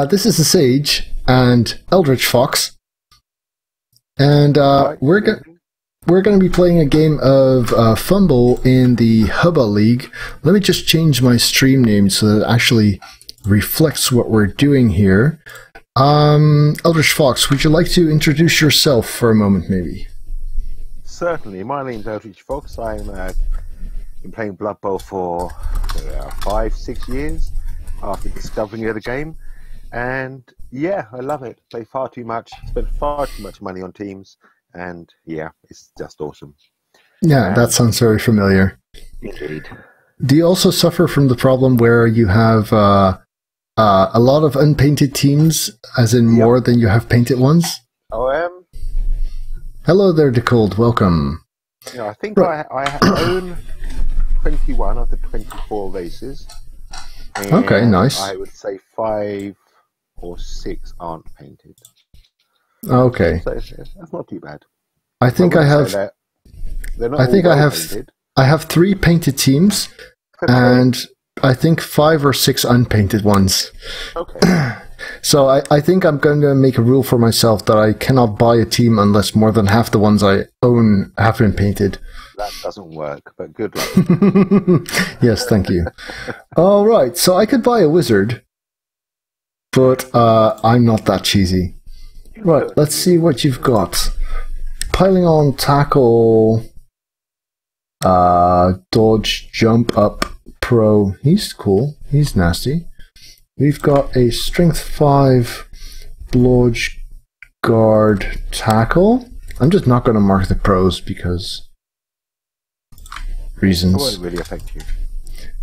This is the Sage and Eldritchfox, and we're going to be playing a game of FUMBBL in the HUBBA League. Let me just change my stream name so that it actually reflects what we're doing here. Eldritchfox, would you like to introduce yourself for a moment, maybe? Certainly. My name's Eldritchfox. I've been playing Blood Bowl for 5-6 years after discovering the game. And yeah, I love it. Play far too much, spend far too much money on teams, and yeah, it's just awesome. Yeah, that sounds very familiar. Indeed. Do you also suffer from the problem where you have a lot of unpainted teams, as in more than you have painted ones? Hello there, DeCold. Welcome. Yeah, I think I own 21 of the 24 races. Okay, nice. I would say 5 or 6 aren't painted. Okay. So that's not too bad. I think I have. I have 3 painted teams, and I think 5 or 6 unpainted ones. Okay. So I think I'm going to make a rule for myself that I cannot buy a team unless more than half the ones I own have been painted. That doesn't work, but good luck. Yes, thank you. All right, so I could buy a wizard, but I'm not that cheesy. Right, let's see what you've got. Piling on, tackle, dodge, jump up, pro. He's cool. He's nasty. We've got a strength 5, blodge, guard, tackle. I'm just not going to mark the pros because reasons. It won't really affect you.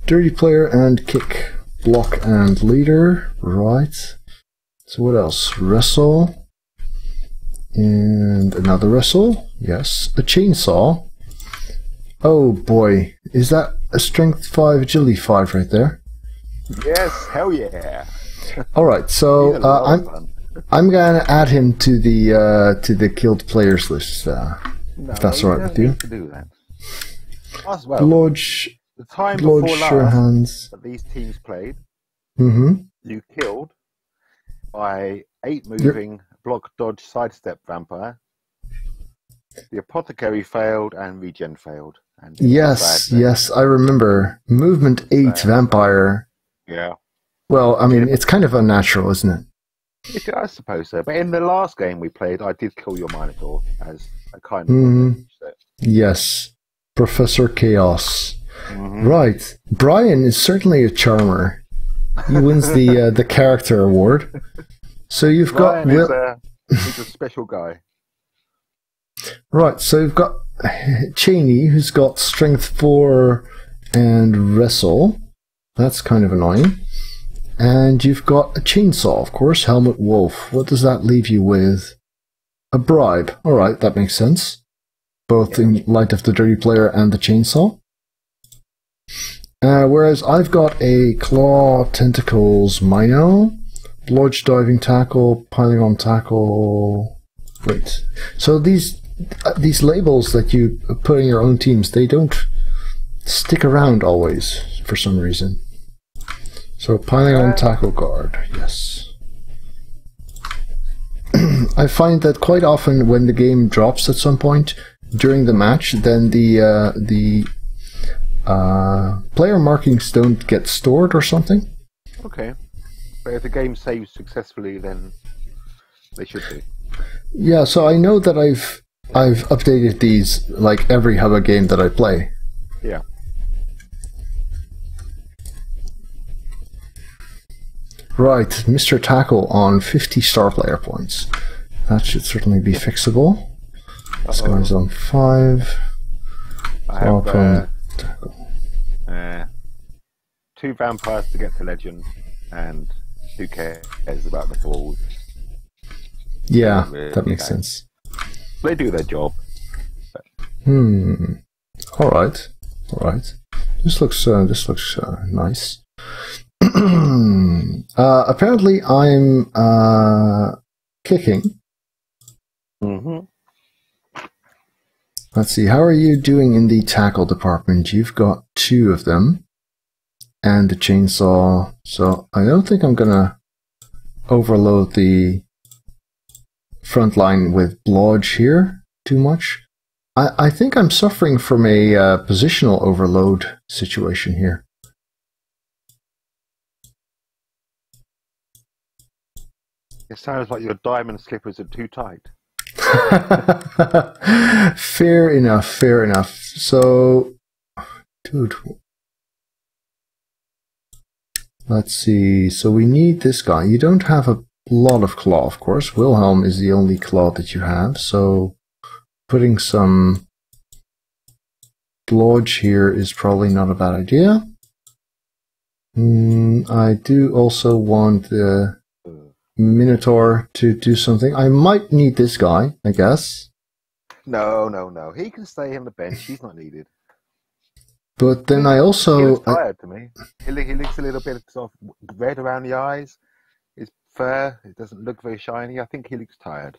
Dirty player and kick, block and leader. Right. So what else? Wrestle. And another wrestle. Yes. A chainsaw. Oh boy. Is that a strength 5, agility 5 right there? Yes, hell yeah. All right, so I'm going to add him to the killed players list. If that's all right with you. To do that. As well, Blodge, the time before last hands. that these teams played, you killed by 8 moving block, dodge, sidestep vampire. The apothecary failed and regen failed. And yes, I remember. Movement 8 vampire. Yeah. Well, I mean, it's kind of unnatural, isn't it? I suppose so. But in the last game we played, I did kill your Minotaur as a kind of Yes. Professor Chaos. Right. Brian is certainly a charmer. He wins the character award. So you've got... he's a special guy. Right, so you've got Cheney, who's got strength 4 and wrestle. That's kind of annoying. And you've got a chainsaw, of course, Helmut Wolf. What does that leave you with? A bribe. Alright, that makes sense. Both in light of the dirty player and the chainsaw. Whereas I've got a claw, tentacles, Mino, blodge, diving tackle, piling on tackle. Wait. So these labels that you put in your own teams, they don't stick around always for some reason. So piling on tackle guard, yes. I find that quite often when the game drops at some point during the match, then the player markings don't get stored or something. Okay, but if the game saves successfully, then they should do. Yeah, so I know that I've updated these like every HUBBA game that I play. Yeah. Right, Mr. Tackle on 50 star player points. That should certainly be fixable. This guy's on 5. I have 2 vampires to get to legend, and who cares about the balls? Yeah, that makes sense. They do their job. Alright. This looks nice. Apparently I'm kicking. Let's see, how are you doing in the tackle department? You've got 2 of them. And the chainsaw. So I don't think I'm gonna overload the front line with blodge here too much. I think I'm suffering from a positional overload situation here. It sounds like your diamond slippers are too tight. Fair enough, fair enough. So, dude, let's see. So we need this guy. You don't have a lot of claw, of course. Wilhelm is the only claw that you have, so putting some blodge here is probably not a bad idea. I do also want the Minotaur to do something. I might need this guy, I guess. No. He can stay on the bench. He's not needed. But then I also... He looks tired to me. He looks a little bit sort of red around the eyes. His fur, it doesn't look very shiny. I think he looks tired.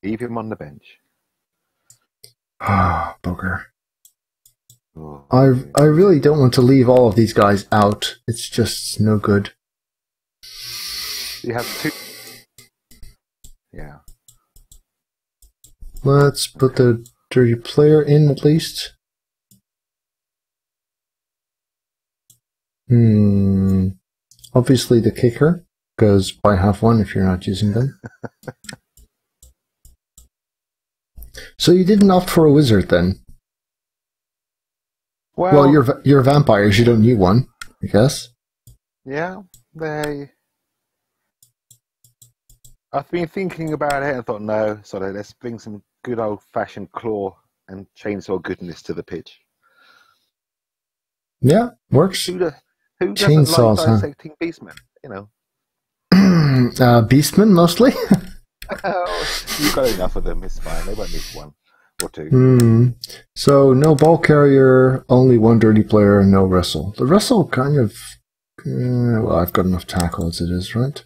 Leave him on the bench. Ah, bugger. Oh, I really don't want to leave all of these guys out. It's just no good. You have two. Yeah. Let's put the dirty player in at least. Obviously the kicker, because I have one if you're not using them. So you didn't opt for a wizard then? Well, you're vampires, you don't need one, I guess. Yeah, I've been thinking about it and thought, no, sorry, let's bring some good old-fashioned claw and chainsaw goodness to the pitch. Yeah, works. Who doesn't Chainsaws, like dissecting beastmen? You know. Beastmen, mostly? You've got enough of them, it's fine. They won't miss one or two. So, no ball carrier, only one dirty player, no wrestle. The wrestle kind of... well, I've got enough tackle as it is, right?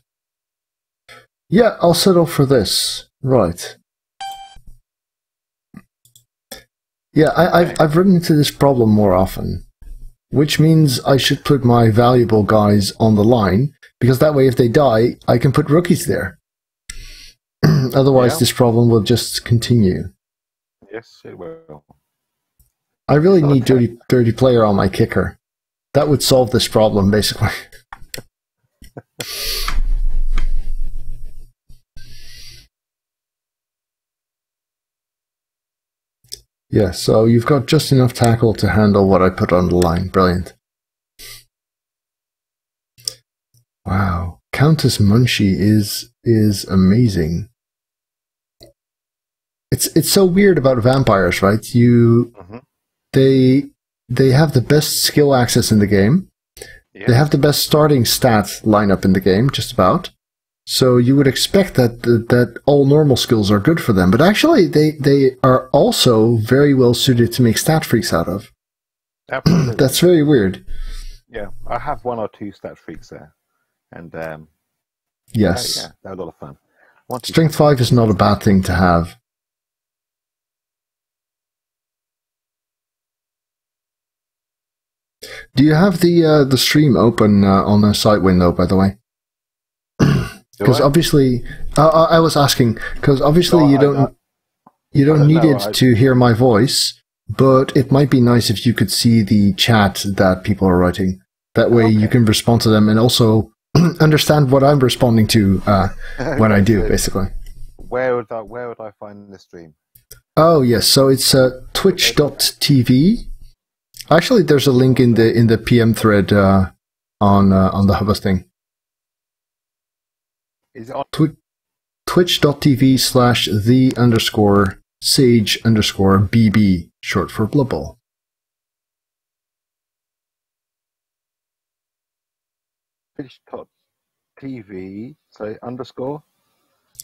Yeah, I'll settle for this. Right. Yeah, I've run into this problem more often, which means I should put my valuable guys on the line, because that way if they die, I can put rookies there. Otherwise, this problem will just continue. Yes, it will. I really need dirty player on my kicker. That would solve this problem, basically. Yeah, so you've got just enough tackle to handle what I put on the line. Brilliant. Wow. Countess Munchie is amazing. It's so weird about vampires, right? They have the best skill access in the game. Yeah. They have the best starting stat lineup in the game, just about. So you would expect that all normal skills are good for them, but actually they are also very well suited to make stat freaks out of. Absolutely. That's very weird. Yeah, I have one or two stat freaks there, and yes, yeah, they're a lot of fun. Strength 5 is not a bad thing to have. Do you have the stream open on a side window, by the way? Because obviously, I was asking, because obviously you don't need it to hear my voice, but it might be nice if you could see the chat that people are writing. That way you can respond to them and also understand what I'm responding to when I do, basically. Where would I find the stream? Oh yes, so it's twitch.tv. Actually, there's a link in the PM thread on the HUBBA thing. Is it on twitch.tv/the_sage_BB, short for Blood Bowl. Twitch.tv, sorry, underscore?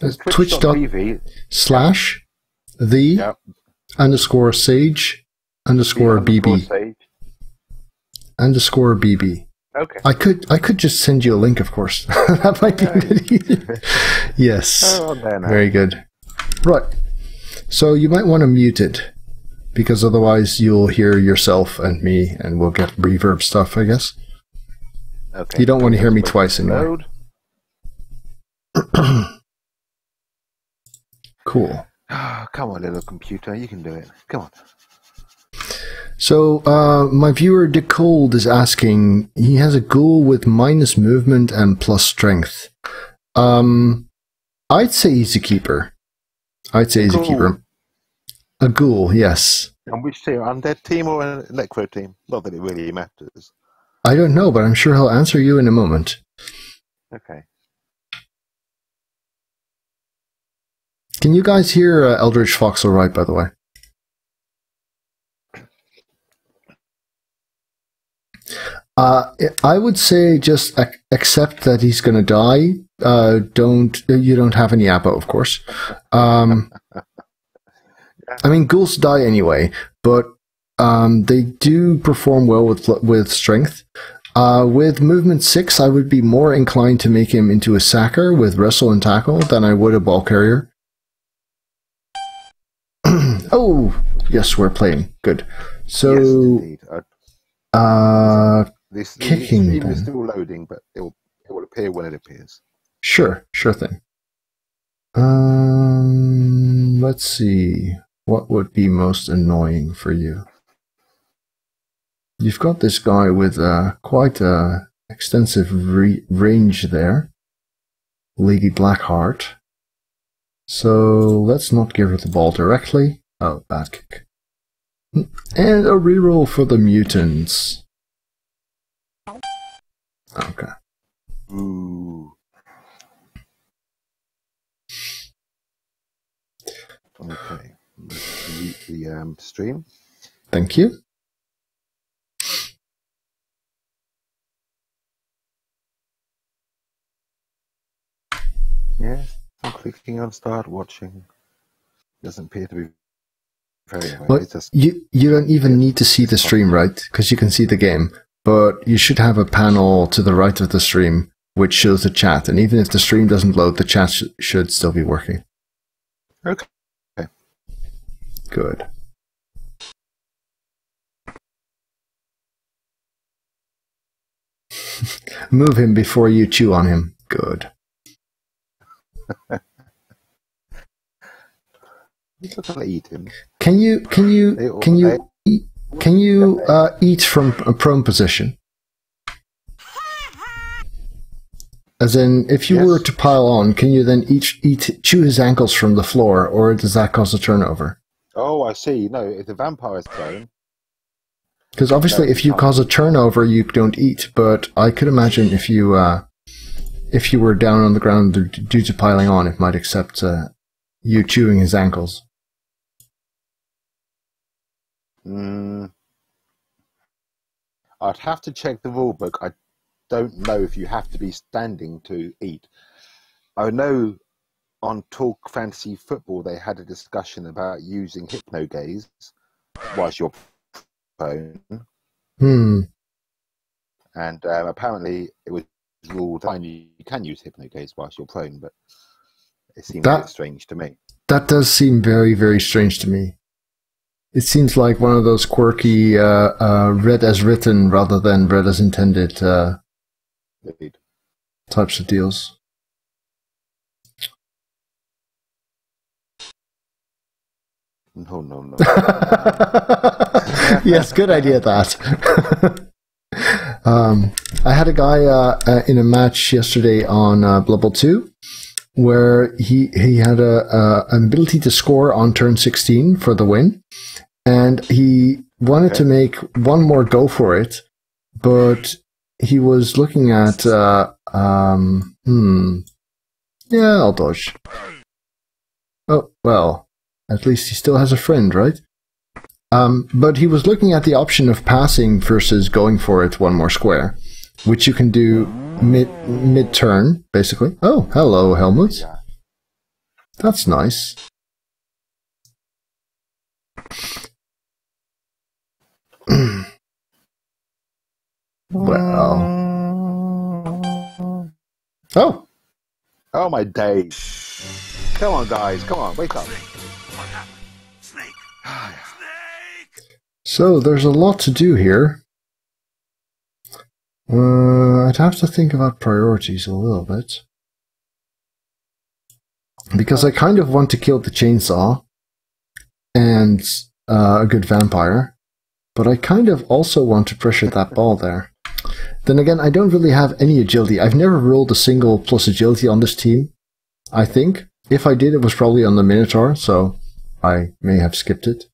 Twitch.tv/the_sage_BB. Okay. I could just send you a link, of course. That might be a bit easier. Yes. Very good. Right. So you might want to mute it, because otherwise you'll hear yourself and me, and we'll get reverb stuff, I guess. Okay. You don't want to hear me twice anyway. Cool. Come on, little computer, you can do it. Come on. So, my viewer Dick Cold is asking, he has a ghoul with minus movement and plus strength. I'd say he's a keeper. A ghoul, yes. And which team? Undead team or a Necro team? Not that it really matters. I don't know, but I'm sure he'll answer you in a moment. Okay. Can you guys hear Eldritchfox all right, by the way? I would say just accept that he's going to die. You don't have any ABBA, of course. I mean, ghouls die anyway, but they do perform well with strength. With movement 6, I would be more inclined to make him into a sacker with wrestle and tackle than I would a ball carrier. Oh, yes, we're playing. Good. So, yes, indeed. This kicking stream is still loading, but it will appear when it appears. Sure thing. Let's see. What would be most annoying for you? You've got this guy with quite a extensive range there, Lady Blackheart. So let's not give her the ball directly. Oh, bad kick. And a reroll for the mutants. Okay. Ooh. Okay. Mute the stream. Thank you. Yes, I'm clicking on start watching. Doesn't appear to be very well. Well, you don't even need to see the stream, right? Because you can see the game. But you should have a panel to the right of the stream which shows the chat. And even if the stream doesn't load, the chat should still be working. Okay. Good. Move him before you chew on him. Good. Eat him. Can you eat from a prone position? As in, if you were to pile on, can you then chew his ankles from the floor, or does that cause a turnover? Oh, I see. No, if the vampire is prone. Because obviously, if you cause a turnover, you don't eat. But I could imagine if you were down on the ground due to piling on, it might accept you chewing his ankles. I'd have to check the rule book. I don't know if you have to be standing to eat. I know on Talk Fantasy Football they had a discussion about using hypnogaze whilst you're prone. And apparently it was ruled fine you can use hypnogaze whilst you're prone, but it seems a bit strange to me. That does seem very, very strange to me. It seems like one of those quirky read as written rather than read as intended types of deals. No. Yes, good idea, that. I had a guy in a match yesterday on Blood Bowl 2 where he had an ability to score on turn 16 for the win, and he wanted to make one more go for it, but he was looking at yeah, I'll dodge. Oh, well, at least he still has a friend, right? But he was looking at the option of passing versus going for it one more square, which you can do mid-turn, basically. Oh, hello, Helmut. That's nice. Well. Oh. Oh, my days. Come on, guys. Come on, wake up. So, there's a lot to do here. I'd have to think about priorities a little bit. because I kind of want to kill the chainsaw and a good vampire, but I kind of also want to pressure that ball there. Then again, I don't really have any agility. I've never rolled a single plus agility on this team, I think. If I did, it was probably on the Minotaur, so I may have skipped it.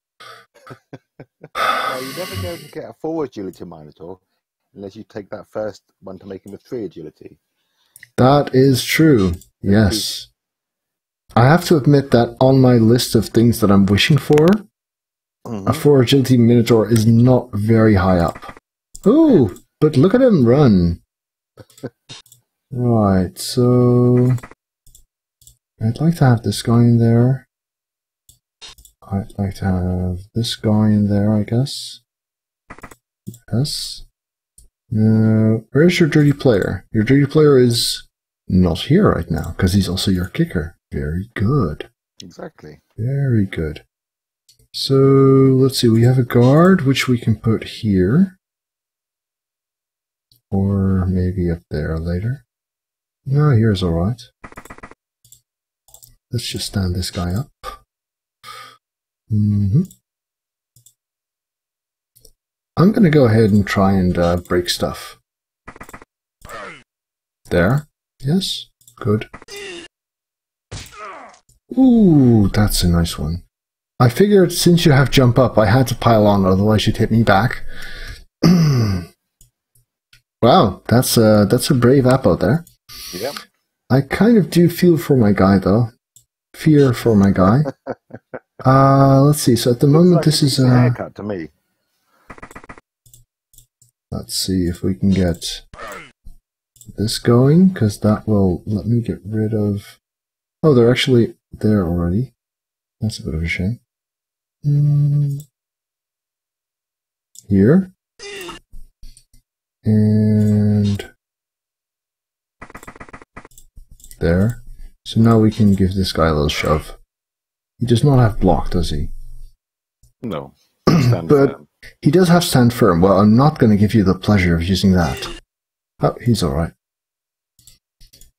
You're never going to get a 4 agility Minotaur unless you take that first one to make him a 3 agility. That is true, yes. I have to admit that on my list of things that I'm wishing for, a 4 agility Minotaur is not very high up. Ooh, but look at him run. Right, so I'd like to have this guy in there. I'd like to have this guy in there, I guess. Yes. Now, where's your dirty player? Your dirty player is not here right now, because he's also your kicker. Very good. Exactly. Very good. So, let's see, we have a guard, which we can put here. Or maybe up there later. No, here's alright. Let's just stand this guy up. I'm going to go ahead and try and break stuff. There. Yes. Good. Ooh, that's a nice one. I figured since you have jump up, I had to pile on, otherwise you'd hit me back. Wow, that's a brave apple there. Yep. I kind of do feel for my guy, though. Fear for my guy. Let's see. So at the moment, this is a haircut to me. Let's see if we can get this going, because that will let me get rid of... Oh, they're actually there already. That's a bit of a shame. Here. And there. So now we can give this guy a little shove. He does not have block, does he? No. But he does have stand firm. Well, I'm not going to give you the pleasure of using that. Oh, he's alright.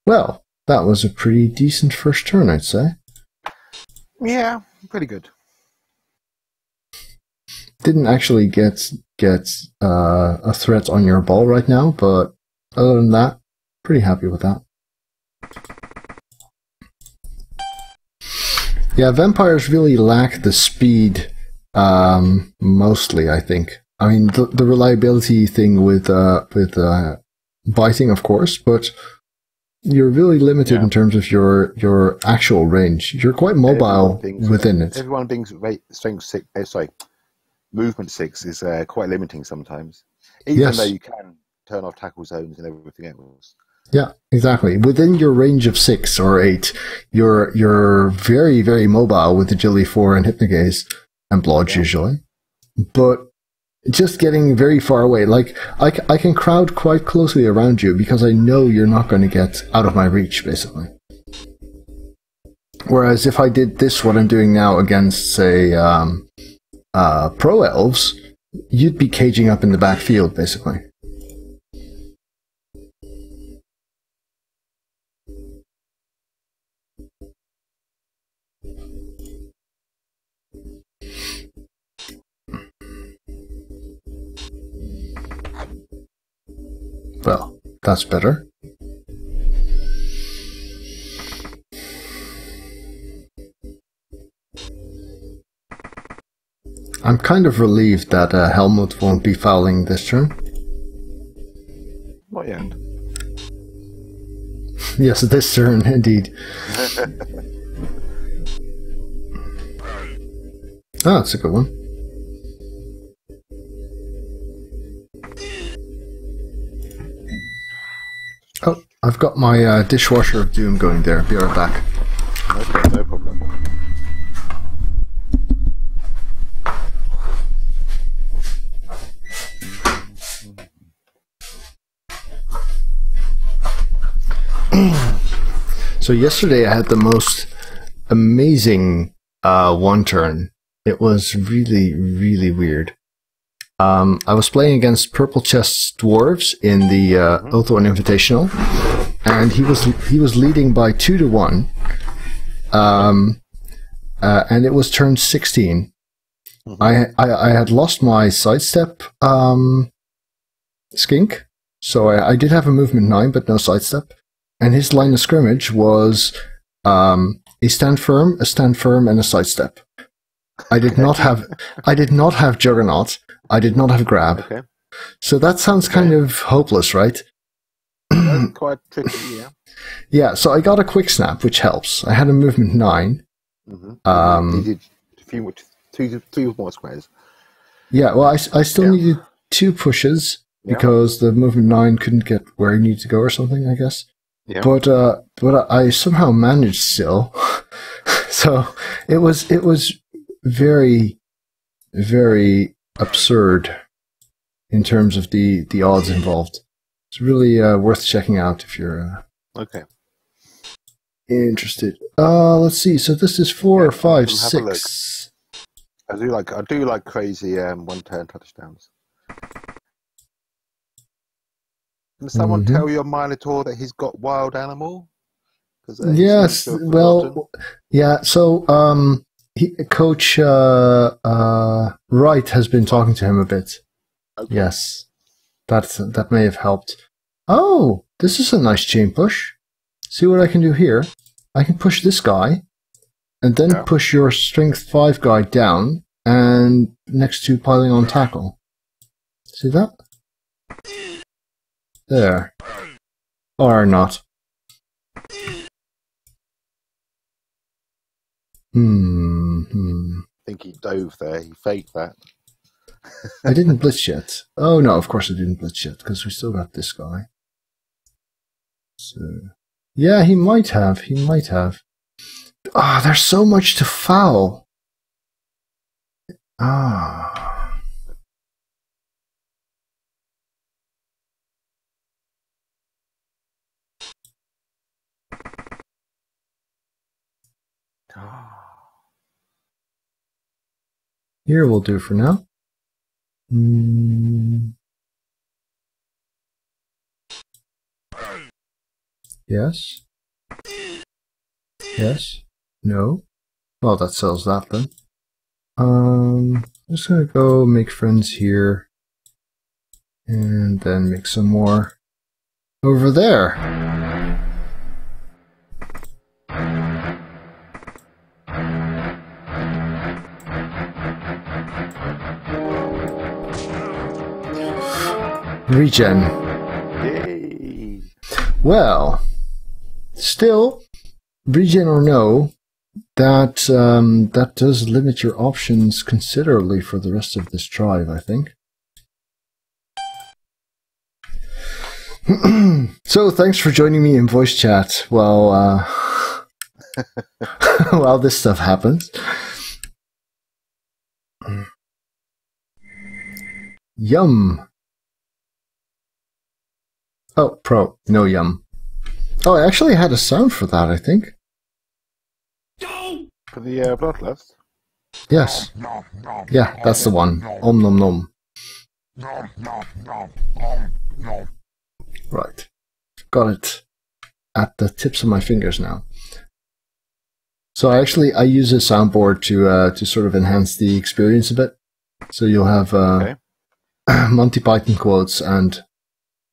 Well, that was a pretty decent first turn, I'd say. Yeah, pretty good. Didn't actually get a threat on your ball right now, but other than that, pretty happy with that. Yeah, vampires really lack the speed, mostly, I think. I mean, the reliability thing with biting, of course, but you're really limited in terms of your actual range. You're quite mobile within it. Everyone thinks strength 6, movement 6 is quite limiting sometimes, even though you can turn off tackle zones and everything else. Yeah, exactly. Within your range of 6 or 8, you're very, very mobile with agility 4 and hypnogaze and blodge usually. But just getting very far away, like I can crowd quite closely around you because I know you're not going to get out of my reach, basically. Whereas if I did this, what I'm doing now against, say, pro elves, you'd be caging up in the backfield, basically. Well, that's better. I'm kind of relieved that Helmut won't be fouling this turn. Not yet. Yes, this turn, indeed. Ah, that's a good one. Oh, I've got my dishwasher of doom going there. Be right back. Okay, no problem. So yesterday I had the most amazing one turn. It was really, really weird. I was playing against Purple Chest Dwarves in the Oathorn Invitational, and he was leading by 2-1. and it was turn 16. I had lost my sidestep skink, so I did have a movement 9, but no sidestep. And his line of scrimmage was a stand firm, and a sidestep. I did not have Juggernaut. I did not have grab. Okay. So that sounds kind of hopeless, right? That's quite tricky, yeah. Yeah, so I got a quick snap, which helps. I had a movement 9. You did two more squares. Yeah, well, I still needed 2 pushes because the movement 9 couldn't get where he needed to go or something, I guess. Yeah. But I somehow managed still. So it was very, very absurd in terms of the odds involved. It's really worth checking out if you're okay. interested. Let's see. So this is 4, 5, 6. I do like crazy one-turn touchdowns. Can someone tell your Minotaur that he's got wild animal? Yes. Well, yeah. So Coach Wright has been talking to him a bit. Okay. Yes, that may have helped. Oh, this is a nice chain push. See what I can do here? I can push this guy, and then push your strength 5 guy down, and next to piling on tackle. See that? There. Or not. I think he dove there. He faked that. I didn't blitz yet. Oh no, of course I didn't blitz yet, because we still got this guy. So, yeah, he might have. He might have. Ah, there's so much to foul. Ah. Here we'll do for now. Yes. Yes. No. Well, that sells that then. I'm just gonna go make friends here, and then make some more over there. Regen. Yay. Well, still, regen or no, that does limit your options considerably for the rest of this drive, I think. So, thanks for joining me in voice chat while while this stuff happens. Yum. Oh, pro. No yum. Oh, I actually had a sound for that, I think. For the bloodlust? Yes. Yeah, that's the one. Om nom nom. Right. Got it at the tips of my fingers now. So I use a soundboard to sort of enhance the experience a bit. So you'll have Monty Python quotes and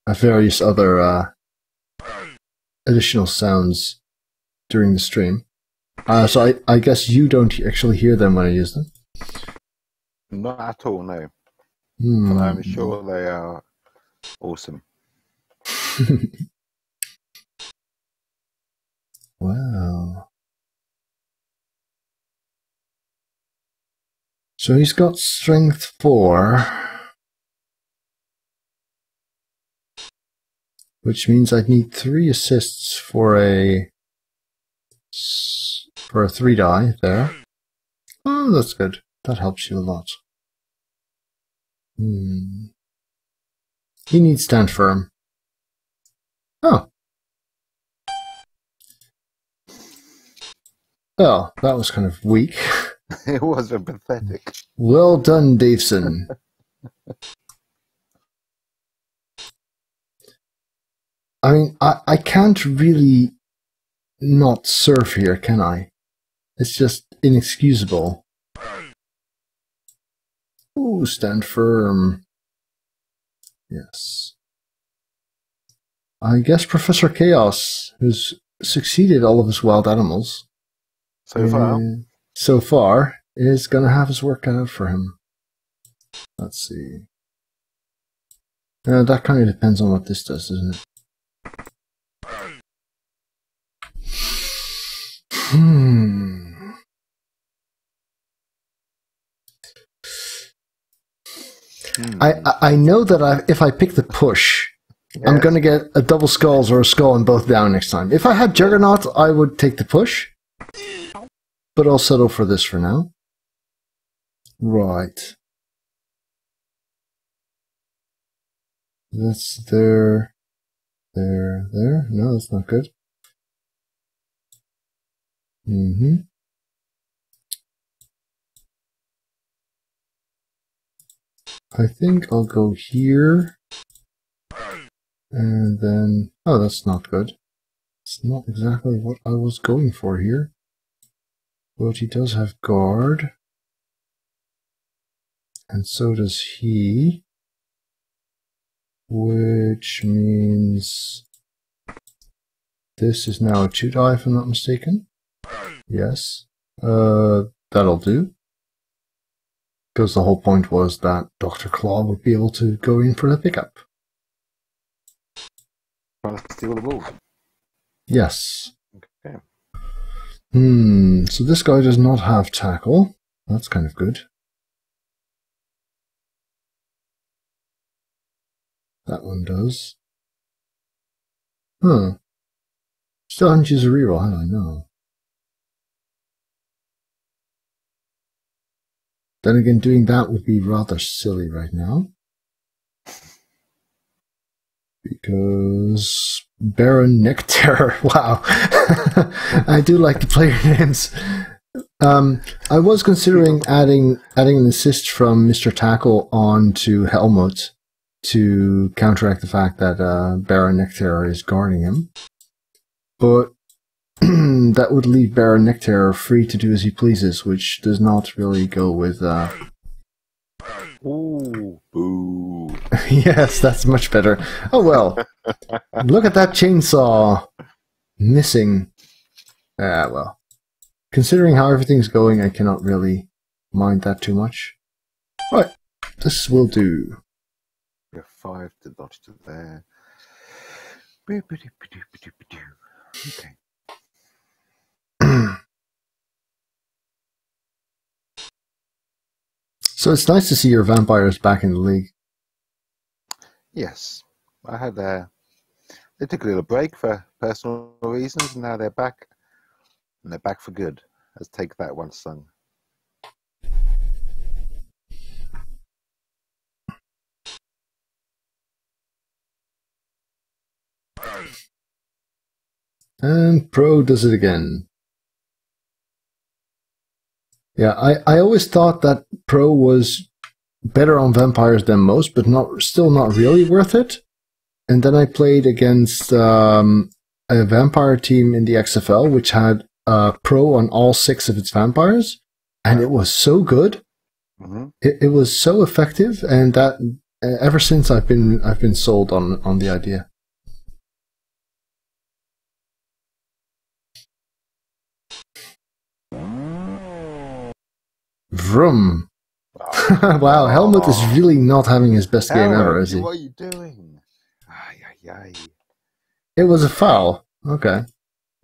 various other additional sounds during the stream. So I guess you don't actually hear them when I use them? Not at all, no. But I'm sure they are awesome. Wow. So he's got strength 4. Which means I'd need 3 assists for a 3 die there. Oh, that's good. That helps you a lot. He needs stand firm. Oh. Well, that was kind of weak. It was pathetic. Well done, Daveson. I mean, I can't really not surf here, can I? It's just inexcusable. Ooh, stand firm. Yes. I guess Professor Chaos, who's succeeded all of his wild animals so far, is going to have his work cut out for him. Let's see. That kind of depends on what this does, doesn't it? I know that if I pick the push, I'm going to get a double skulls or a skull and both down next time. If I had Juggernaut, I would take the push. But I'll settle for this for now. Right. That's there. No, that's not good. I think I'll go here. And then... Oh, that's not good. It's not exactly what I was going for here. But he does have guard. And so does he. Which means... This is now a 2-die, if I'm not mistaken. Yes. That'll do. Because the whole point was that Dr. Claw would be able to go in for the pickup. Trying to steal the ball. Yes. Okay. So this guy does not have tackle. That's kind of good. That one does. Huh. Still haven't used a reroll, have I? No. Then again, doing that would be rather silly right now. Because Baron Nectar, wow. I do like the player names. I was considering adding an assist from Mr. Tackle onto Helmut to counteract the fact that Baron Nectar is guarding him. But that would leave Baron Nectar free to do as he pleases, which does not really go with... Ooh, boo. Yes, that's much better. Oh well. Look at that chainsaw. Missing. Well. Considering how everything's going, I cannot really mind that too much. Right. This will do. We have 5 to dodge to there. Okay. So it's nice to see your vampires back in the league. Yes. I had they took a little break for personal reasons, and now they're back. And they're back for good. Let's take that one sung. And Pro does it again. Yeah, I always thought that Pro was better on vampires than most, but still not really worth it. And then I played against a vampire team in the XFL, which had Pro on all 6 of its vampires, and it was so good. Mm-hmm. It was so effective, and that ever since I've been sold on the idea. Vroom. Wow, Helmut is really not having his best game ever, is he? What are you doing? Ay, ay, ay. It was a foul. Okay.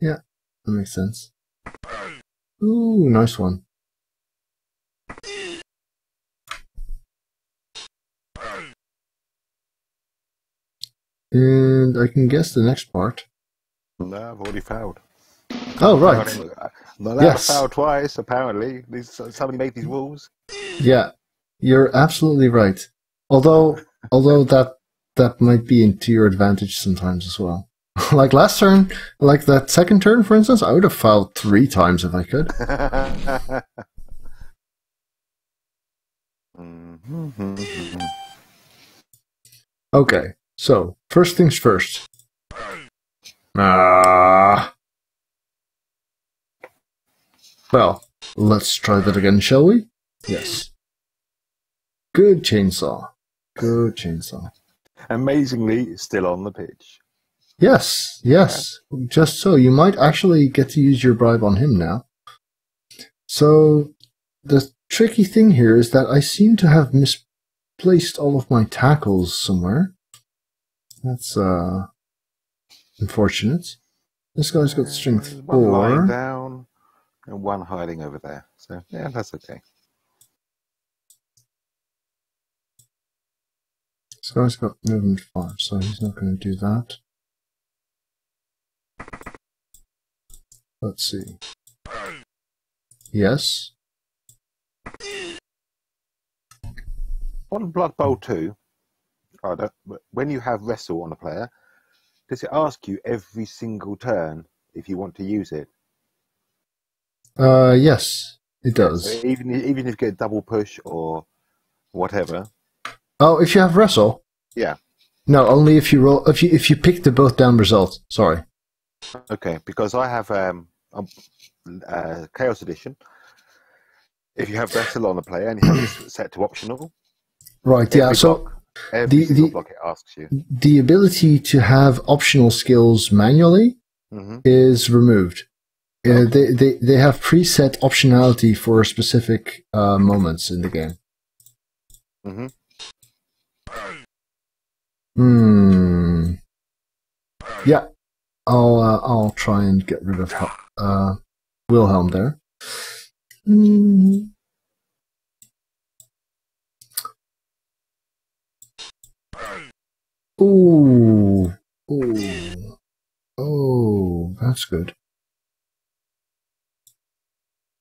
Yeah, that makes sense. Ooh, nice one. And I can guess the next part. No, I've already fouled. Oh, right. I'm not allowed to foul twice, apparently. Somebody made these rules. Yeah, you're absolutely right. Although that might be into your advantage sometimes as well. Like last turn, like that second turn, for instance, I would have fouled 3 times if I could. Okay, so first things first. Well, let's try that again, shall we? Yes. Good chainsaw. Good chainsaw. Amazingly, still on the pitch. Yes, yes. Yeah. Just so. You might actually get to use your bribe on him now. So, the tricky thing here is that I seem to have misplaced all of my tackles somewhere. That's, unfortunate. This guy's got strength 4. One lying down and one hiding over there. So, yeah, that's okay. This guy's got movement 5, so he's not going to do that. Let's see. Yes. On Blood Bowl 2, when you have Wrestle on a player, does it ask you every single turn if you want to use it? Yes, it does. So even if you get a double push or whatever. Oh, if you have Wrestle? Yeah. No, only if you roll. If you pick the both down result. Sorry. Okay, because I have Chaos Edition. If you have Wrestle on a player and you have this set to optional. Right. Yeah. So every single block it asks you. The ability to have optional skills manually is removed. Okay. They have preset optionality for specific moments in the game. Yeah, I'll try and get rid of Wilhelm there. Ooh, ooh, oh, that's good.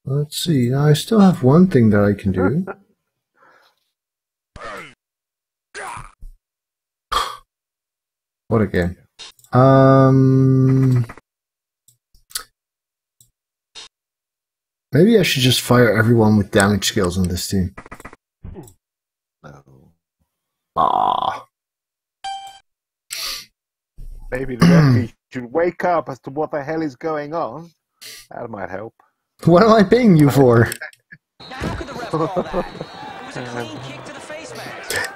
Let's see. I still have one thing that I can do. What a game. Maybe I should just fire everyone with damage skills on this team. No. Ah. Maybe the referee should wake up as to what the hell is going on. That might help. What am I paying you for?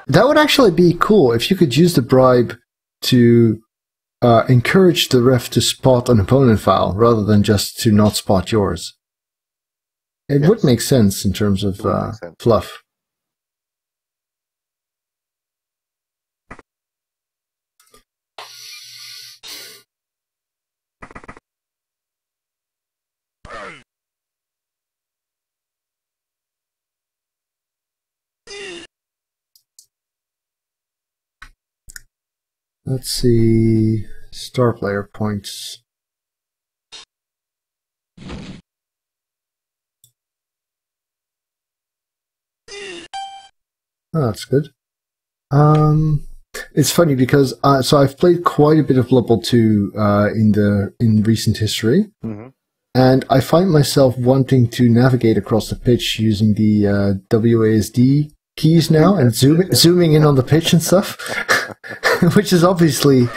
That would actually be cool if you could use the bribe to encourage the ref to spot an opponent foul rather than just to not spot yours. It would make sense in terms of fluff. Let's see. Star player points. Oh, that's good. It's funny because so I've played quite a bit of Blood Bowl 2 in recent history, and I find myself wanting to navigate across the pitch using the WASD keys now and zooming in on the pitch and stuff, which is obviously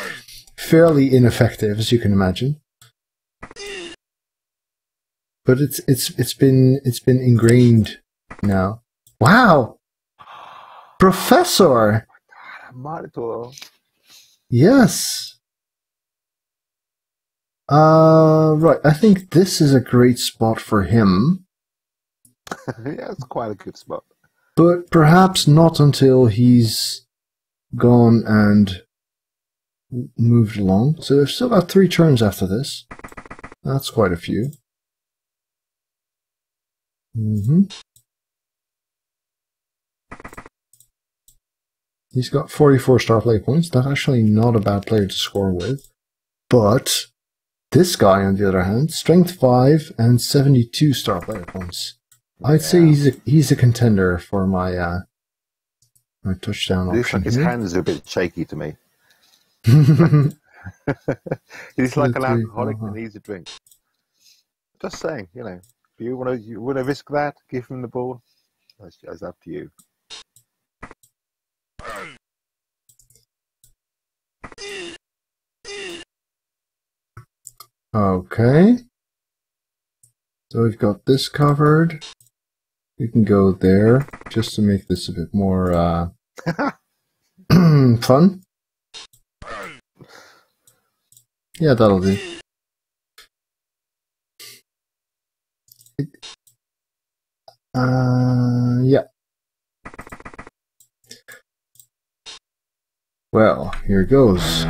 fairly ineffective, as you can imagine. But it's been ingrained now. Wow. Professor! Yes! Right, I think this is a great spot for him. Yeah, it's quite a good spot. But perhaps not until he's gone and moved along. So there's still about 3 turns after this. That's quite a few. He's got 44 star play points. That's actually not a bad player to score with. But this guy, on the other hand, strength 5 and 72 star player points. I'd say he's a contender for my my touchdown option. His hands are a bit shaky to me. He's like an alcoholic that needs a drink. Just saying, you know, if you want to risk that, give him the ball. That's up to you. Okay. So we've got this covered. We can go there just to make this a bit more fun. Yeah, that'll do. Yeah. Well, here goes.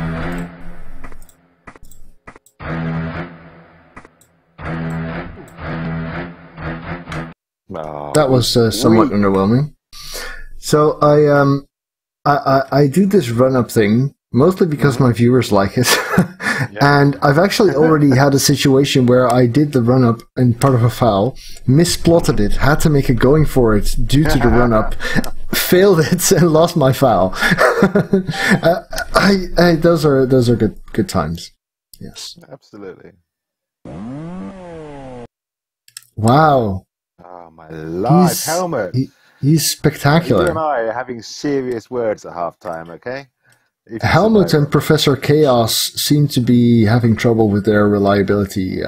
That was somewhat underwhelming. So I do this run-up thing mostly because my viewers like it. And I've actually already had a situation where I did the run-up in part of a file, misplotted it, had to make a going for it due to the run-up, failed it, and lost my file. Those are good times. Yes. Absolutely. Wow. Oh, my life, Helmut. He's spectacular. You and I are having serious words at halftime, okay? Helmut and Professor Chaos seem to be having trouble with their reliability.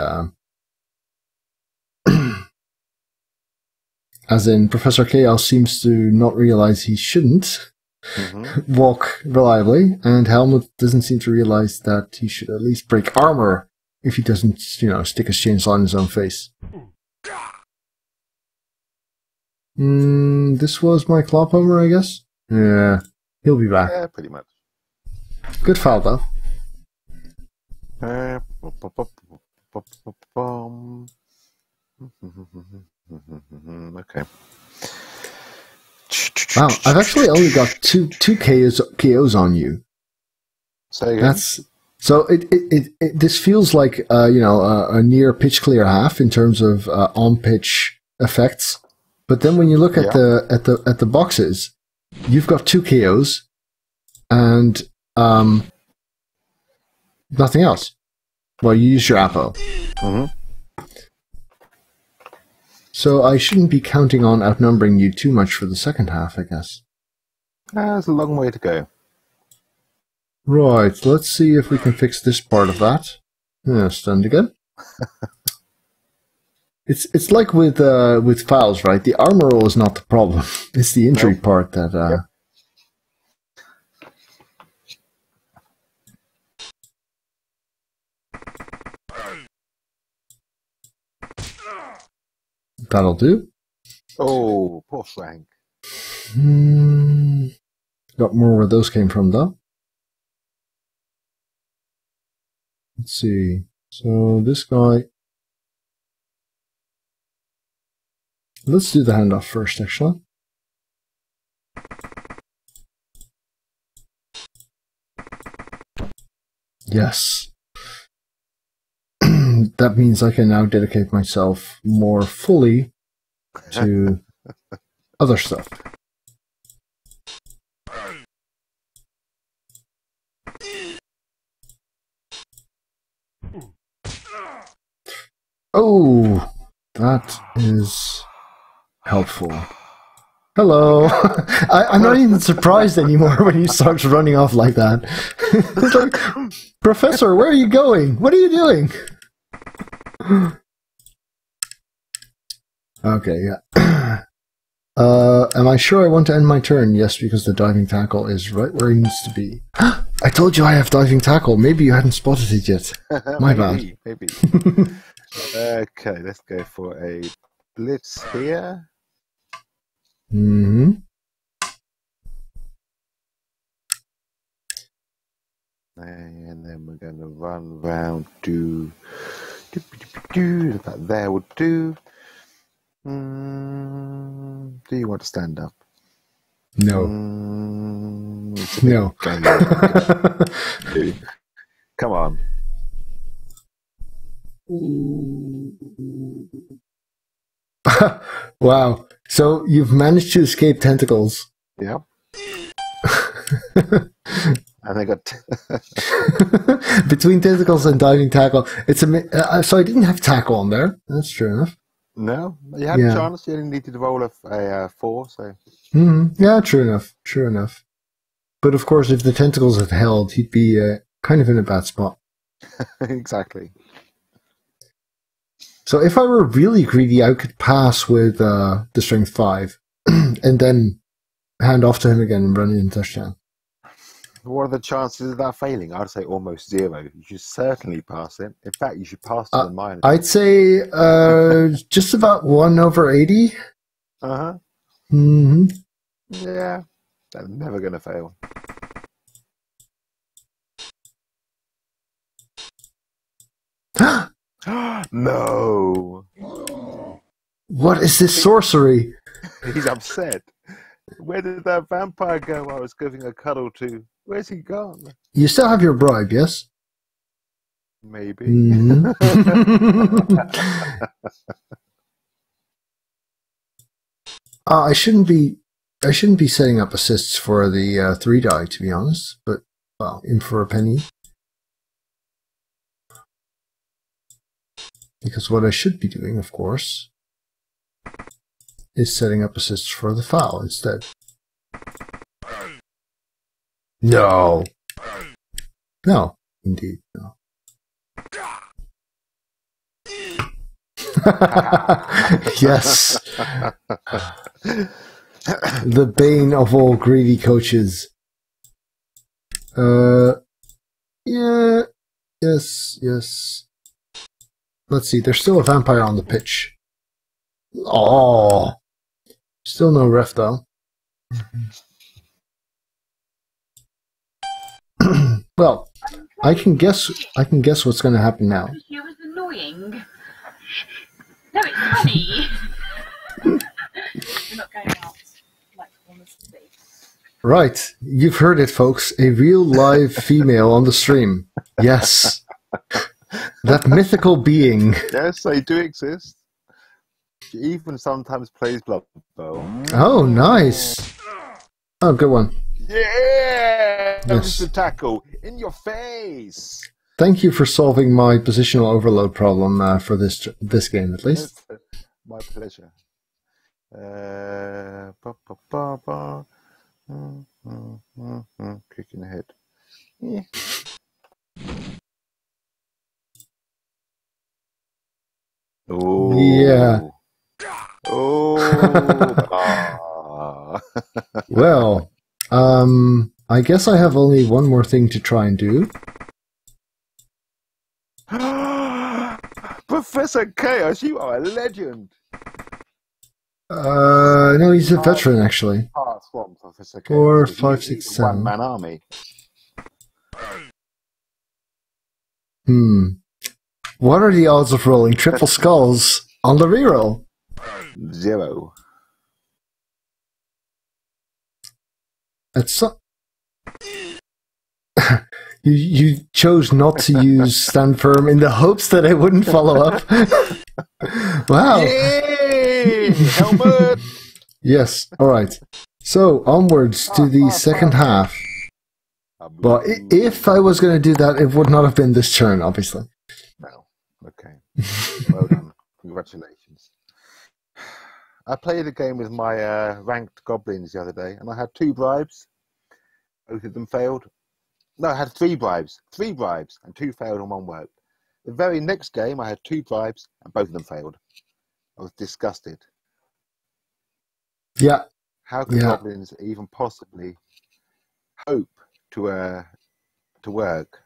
As in, Professor Chaos seems to not realize he shouldn't walk reliably, and Helmut doesn't seem to realize that he should at least break armor if he doesn't, stick his chainsaw in his own face. This was my claw plumber, I guess? Yeah, he'll be back. Yeah, pretty much. Good file, though. Okay. Wow, I've actually only got two KOs on you. Say again? So this feels like a near pitch clear half in terms of on pitch effects. But then when you look at the boxes, you've got 2 KOs and nothing else. Well, you use your Apo. So I shouldn't be counting on outnumbering you too much for the second half, I guess. There's a long way to go. Right, let's see if we can fix this part of that. Yeah, stunned again. It's like with files, right? The armor roll is not the problem. It's the injury part that... That'll do. Oh, poor Frank. Got more where those came from, though. Let's see. So this guy... Let's do the handoff first, actually. Yes. That means I can now dedicate myself more fully to other stuff. Oh, that is helpful. Hello. I'm not even surprised anymore when he starts running off like that. It's like, Professor, where are you going? What are you doing? Okay, yeah. Am I sure I want to end my turn? Yes, because the diving tackle is right where it needs to be. I told you I have diving tackle. Maybe you hadn't spotted it yet. My bad. Maybe. Okay, let's go for a blitz here. Mm-hmm. And then we're going to run round to... That there would do. Do you want to stand up? No. No. Come on. Wow. So you've managed to escape tentacles. Yep. And I got between tentacles and diving tackle. It's so I didn't have tackle on there. That's true enough. No, you had a chance. You didn't need to roll a 4. So. Yeah, true enough. True enough. But of course, if the tentacles had held, he'd be kind of in a bad spot. Exactly. So if I were really greedy, I could pass with the strength 5 and then hand off to him again and run in touchdown. What are the chances of that failing? I'd say almost 0. You should certainly pass it. In fact, you should pass to the minor. I'd say just about 1/80. Uh-huh. Mm-hmm. Yeah, they're never going to fail. No. What is this sorcery? He's upset. Where did that vampire go I was giving a cuddle to? Where's he gone? You still have your bribe, yes? Maybe. Mm-hmm. I shouldn't be setting up assists for the 3 die, to be honest. But well, in for a penny. Because what I should be doing, of course, is setting up assists for the foul instead. No. No, indeed, no. Yes. The bane of all greedy coaches. Yeah. Yes. Let's see, there's still a vampire on the pitch. Oh. Still no ref though. Well, I can guess what's going to happen now. It was annoying. No, it's funny. We're not going out like honestly. Right, you've heard it, folks. A real live female on the stream. Yes. That mythical being. Yes, they do exist. She even sometimes plays Blood Bowl. Oh, nice. Oh, good one. Yeah! That was Yes. the tackle. In your face! Thank you for solving my positional overload problem for this game, at least. My pleasure. Kicking ahead. Yeah. Oh. Yeah. Oh. Well, I guess I have only one more thing to try and do. Professor Chaos, you are a legend. No, he's a veteran, actually. Pass from Professor Chaos. 4, He's 5, a 6, 7. one-man army. What are the odds of rolling triple skulls on the reroll? 0. That's so you chose not to use stand firm in the hopes that I wouldn't follow up. Wow. Yay! Helmet! Yes, alright. So, onwards to the second half. Well, if I was going to do that, it would not have been this turn, obviously. No. Okay. Well done. Congratulations. I played a game with my ranked goblins the other day, and I had 2 bribes. Both of them failed. No, I had 3 bribes. 3 bribes, and 2 failed and 1 worked. The very next game, I had 2 bribes, and both of them failed. I was disgusted. Yeah. How can goblins even possibly hope to work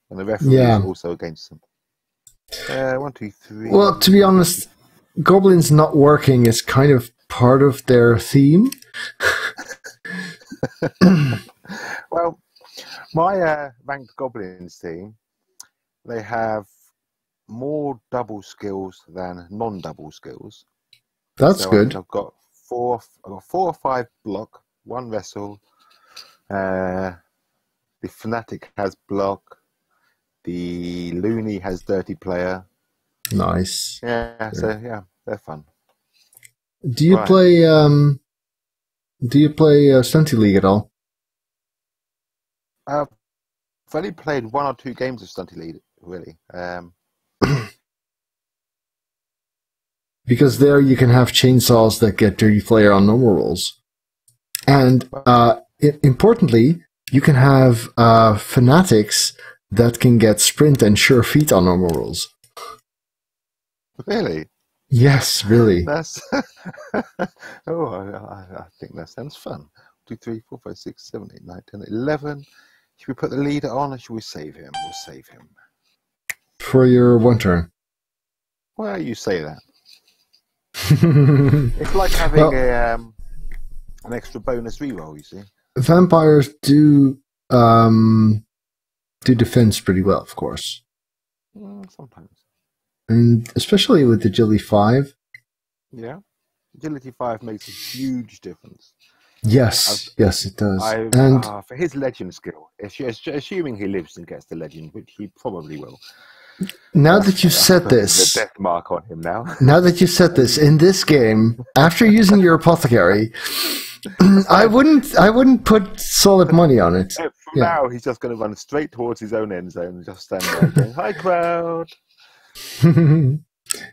when the referee is also against them? 1, 2, 3. Well, to be honest, goblins not working is kind of part of their theme. Well, my ranked goblins team, they have more double skills than non-double skills. That's so good. I've got 4 or 5 block, 1 wrestle. The fanatic has block. The loony has dirty player. Nice. Yeah, so yeah, they're fun. Do you play Stunty League at all? I've only played 1 or 2 games of Stunty League, really. Because there you can have chainsaws that get dirty player on normal rolls. And importantly, you can have fanatics that can get sprint and sure feet on normal rolls. Really? Yes, really. That's oh, I think that sounds fun. 2, 3, 4, 5, 6, 7, 8, 9, 10, 11. Should we put the leader on, or should we save him? We'll save him. For your one turn. Well, you say that. It's like having an extra bonus reroll. You see, vampires do defense pretty well, of course, sometimes. and especially with agility 5. Yeah, agility 5 makes a huge difference. Yes, yes, it does. And for his legend skill, assuming he lives and gets the legend, which he probably will. Now that you've said this, the death mark on him now. Now that you've said this, in this game, after using your apothecary, I wouldn't put solid money on it. From now, he's just going to run straight towards his own end zone and just stand there going, "Hi, crowd."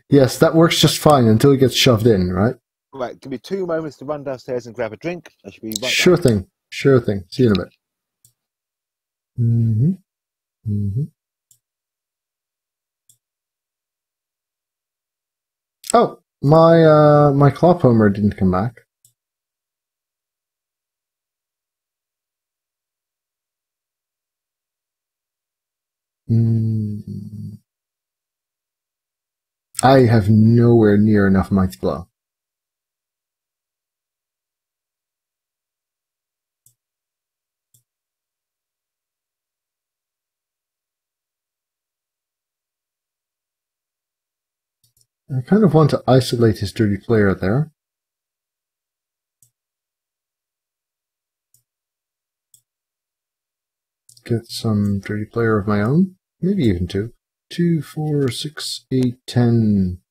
Yes, that works just fine until he gets shoved in, right? Right, give me 2 moments to run downstairs and grab a drink. I should be right Sure back. thing. Sure thing. See you in a bit. Oh, my Clophomer didn't come back. I have nowhere near enough Mighty Blow. I kind of want to isolate his dirty player there. Get some dirty player of my own. Maybe even 2. 2, 4, 6, 8, 10.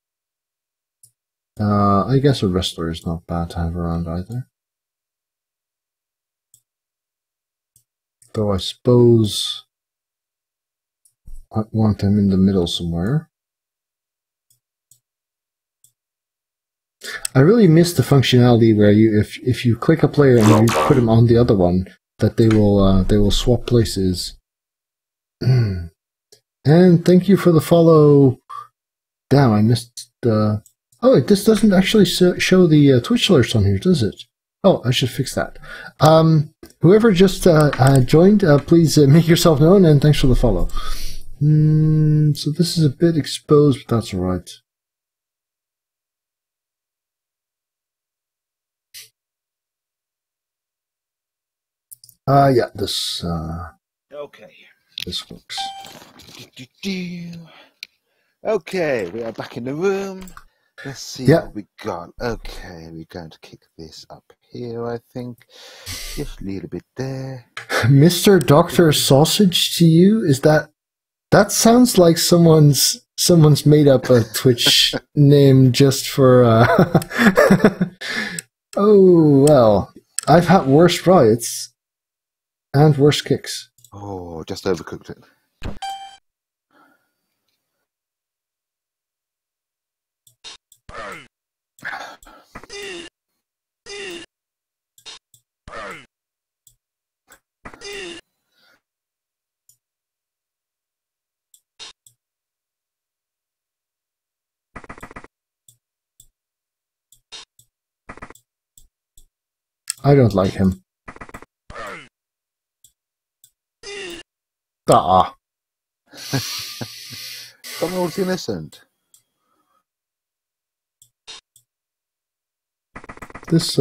I guess a wrestler is not bad to have around either. Though I suppose I want him in the middle somewhere. I really miss the functionality where you, if you click a player and you put him on the other one, that they will swap places. And thank you for the follow. Damn, I missed the. Oh, this doesn't actually show the Twitch alerts on here, does it? Oh, I should fix that. Whoever just joined, please make yourself known, and thanks for the follow. So this is a bit exposed, but that's alright. Yeah, this Okay. This works. Okay, we are back in the room. Let's see what we got. Okay, we're going to kick this up here, I think. Just a little bit there. Mr. Dr. Sausage to you? Is that sounds like someone's made up a Twitch name just for Oh well. I've had worse riots and worse kicks. Oh, just overcooked it. I don't like him. Ah. Donald's innocent. This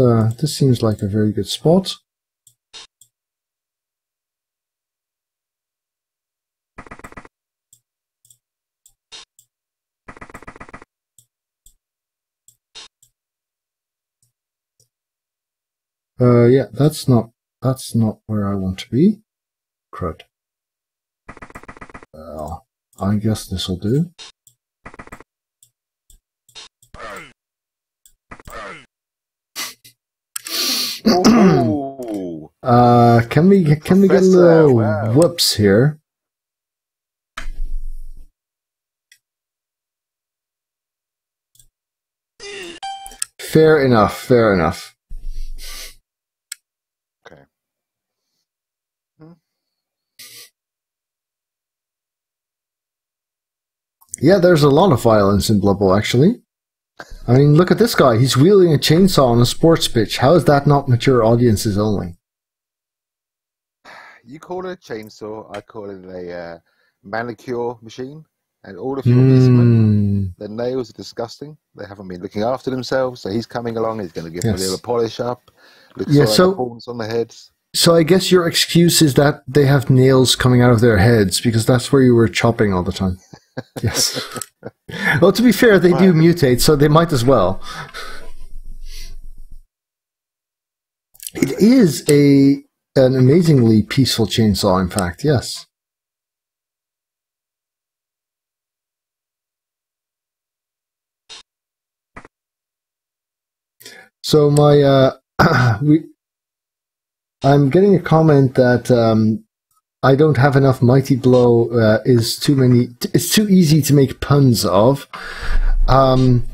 seems like a very good spot. Yeah, that's not where I want to be. Crud. Well, I guess this'll do. Ooh. Can we get a little whoops here? Fair enough, fair enough. Okay. Yeah, there's a lot of violence in Blood Bowl, actually. I mean, look at this guy. He's wielding a chainsaw on a sports pitch. How is that not mature audiences only? You call it a chainsaw, I call it a manicure machine. And all of your policemen, their nails are disgusting. They haven't been looking after themselves. So he's coming along. He's going to give them a little polish up. Looks like horns on the heads. So I guess your excuse is that they have nails coming out of their heads because that's where you were chopping all the time. Yes. Well, to be fair, they do mutate, so they might as well. It is an amazingly peaceful chainsaw, in fact, yes. So I'm getting a comment that I don't have enough Mighty Blow is too many. It's too easy to make puns of, and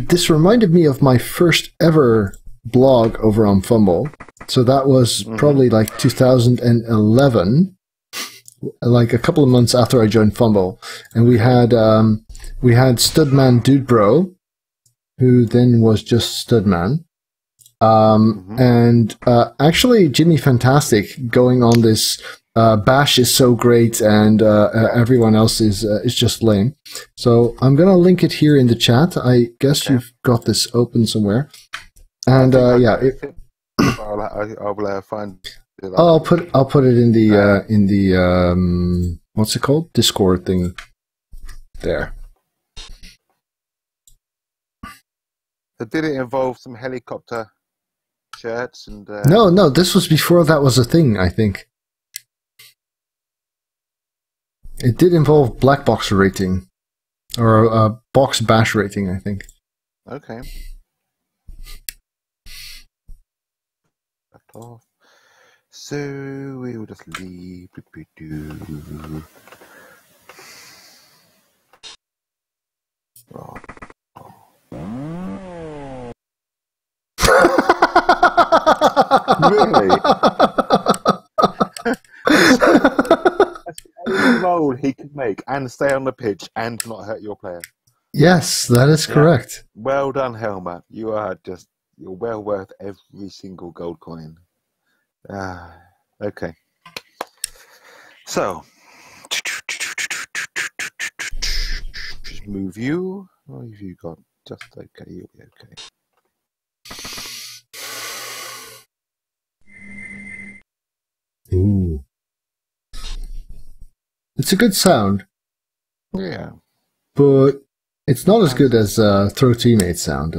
this reminded me of my first ever blog over on FUMBBL. So that was probably like 2011, like a couple of months after I joined FUMBBL, and we had Studman Dudebro, who then was just Studman. And actually Jimmy Fantastic going on this Bash is so great and everyone else is just lame. So I'm gonna link it here in the chat. I guess you've got this open somewhere. And I'll find it. I'll put it in the what's it called? Discord thing there. So did it involve some helicopter shirts and No, this was before that was a thing, I think. It did involve black box rating or a box bash rating, I think. Okay. So we will just leave. Oh. Really? That's the only role he could make and stay on the pitch and not hurt your player. Yes, that is correct. Well done, Helmer. You're well worth every single gold coin. Okay. So just move you. What have you got? Just okay, you'll be okay. Ooh. It's a good sound. Yeah. But it's not as good as Throw Teammate sound.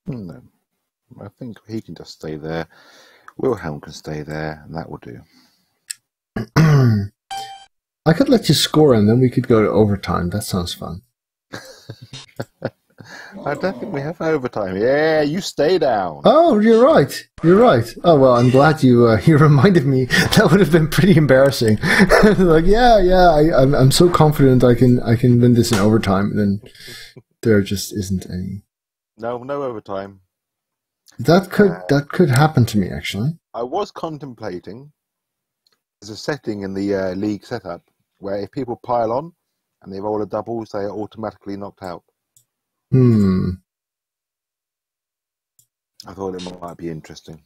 No. I think he can just stay there. Wilhelm can stay there, and that will do. I could let you score and then we could go to overtime. That sounds fun. I don't think we have overtime. Yeah, you stay down. Oh, you're right. You're right. Oh, well, I'm glad you reminded me. That would have been pretty embarrassing. Like, I'm so confident I can win this in overtime. And then there just isn't any. No overtime. That could happen to me, actually. I was contemplating. There's a setting in the league setup where if people pile on and they roll a doubles, they are automatically knocked out. I thought it might be interesting.